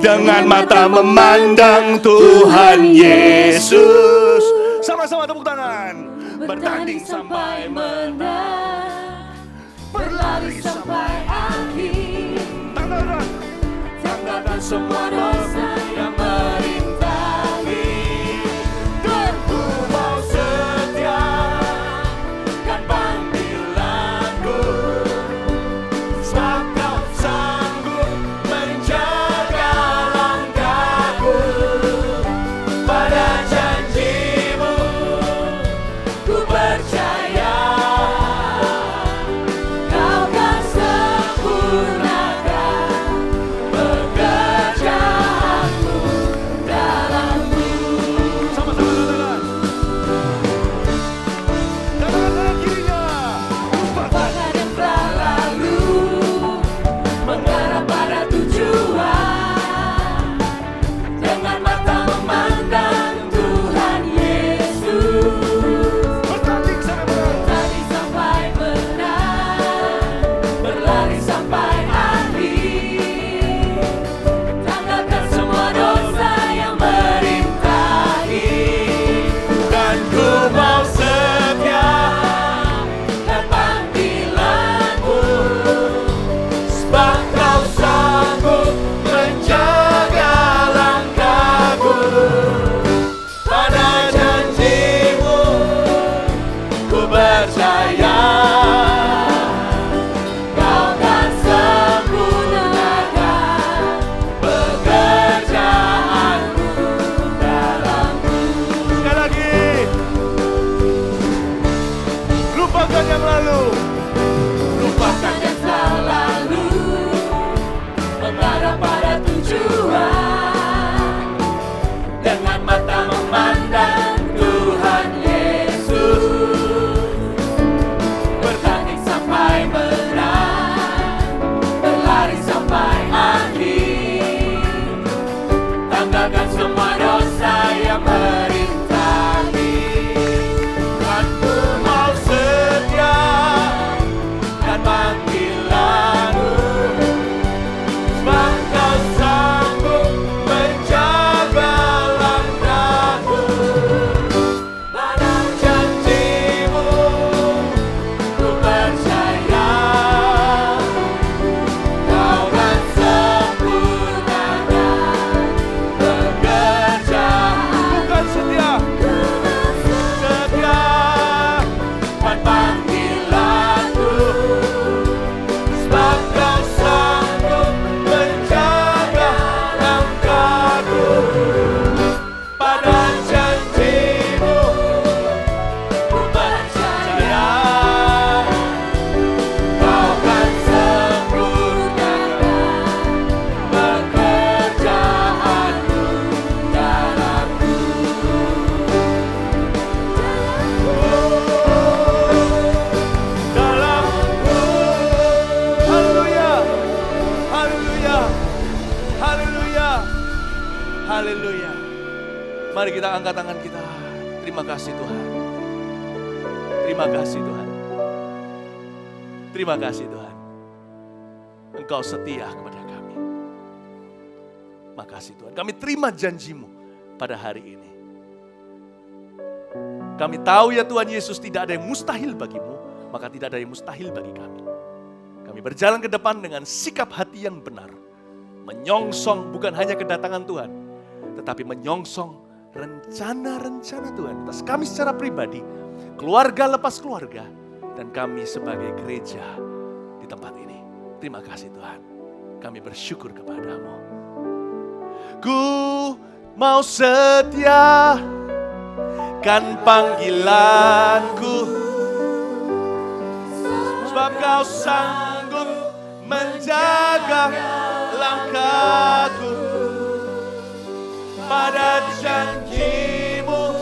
dengan mata memandang Tuhan Yesus. Sama-sama tepuk tangan. Bertanding sampai menang, berlari sampai akhir. Tanggalkan semua dosa yang merintangi. Ku mau setia kan panggilanku. Tinggalkan semua dosa yang merintangi. Tuhan ku mau setia dan panggilanmu, sebab kau sanggup menjaga langkahku. Pada janjimu ku percaya, kau kan sempurnakan pekerjaan. Bukan setia, setia dan panggilanmu, sebab kau sanggup menjaga langkahku. Pada janjimu ku percaya, kau kan sempurnakan pekerjaanmu dalamku. Dalamku. Haleluya, haleluya, haleluya, haleluya. Mari kita angkat tangan kita. Terima kasih Tuhan. Terima kasih Tuhan. Terima kasih Tuhan. Engkau setia kepada kami. Makasih Tuhan. Kami terima janjimu pada hari ini. Kami tahu ya Tuhan Yesus, tidak ada yang mustahil bagimu, maka tidak ada yang mustahil bagi kami. Kami berjalan ke depan dengan sikap hati yang benar. Menyongsong bukan hanya kedatangan Tuhan, tetapi menyongsong rencana-rencana Tuhan atas kami secara pribadi, keluarga lepas keluarga, dan kami sebagai gereja di tempat ini. Terima kasih Tuhan. Kami bersyukur kepadamu. Ku mau setia kan panggilanku, sebab kau sanggup menjaga langkahku. Pada janjimu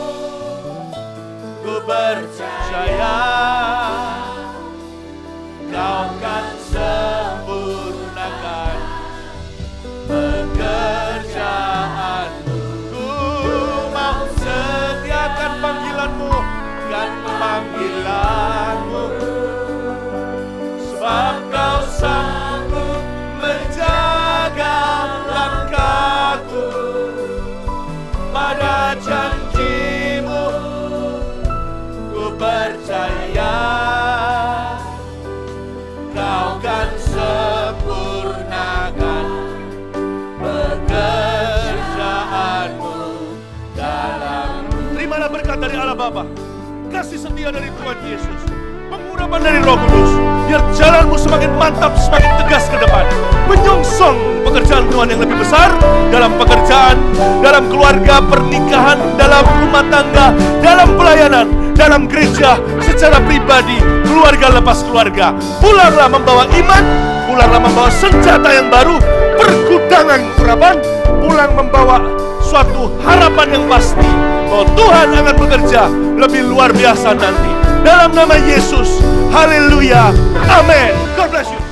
ku percaya, kau kan sempurnakan pekerjaanmu. Ku mau setiakan panggilanmu, kan panggilanmu, sebab kau sanggup menjaga langkahku. Pada janjimu ku percaya, kau kan sempurnakan pekerjaanmu dalamku. Terimalah berkat dari Allah Bapa, kasih setia dari Tuhan Yesus, pengurapan dari Roh Kudus, biar jalanmu semakin mantap, semakin tegas ke depan, menyongsong pekerjaan Tuhan yang lebih besar dalam pekerjaan, dalam keluarga, pernikahan, dalam rumah tangga, dalam pelayanan, dalam gereja, secara pribadi, keluarga lepas keluarga. Pulanglah membawa iman, pulanglah membawa senjata yang baru, pergudangan urapan, pulang membawa suatu harapan yang pasti bahwa Tuhan akan bekerja lebih luar biasa nanti. Dalam nama Yesus, haleluya, amin. God bless you.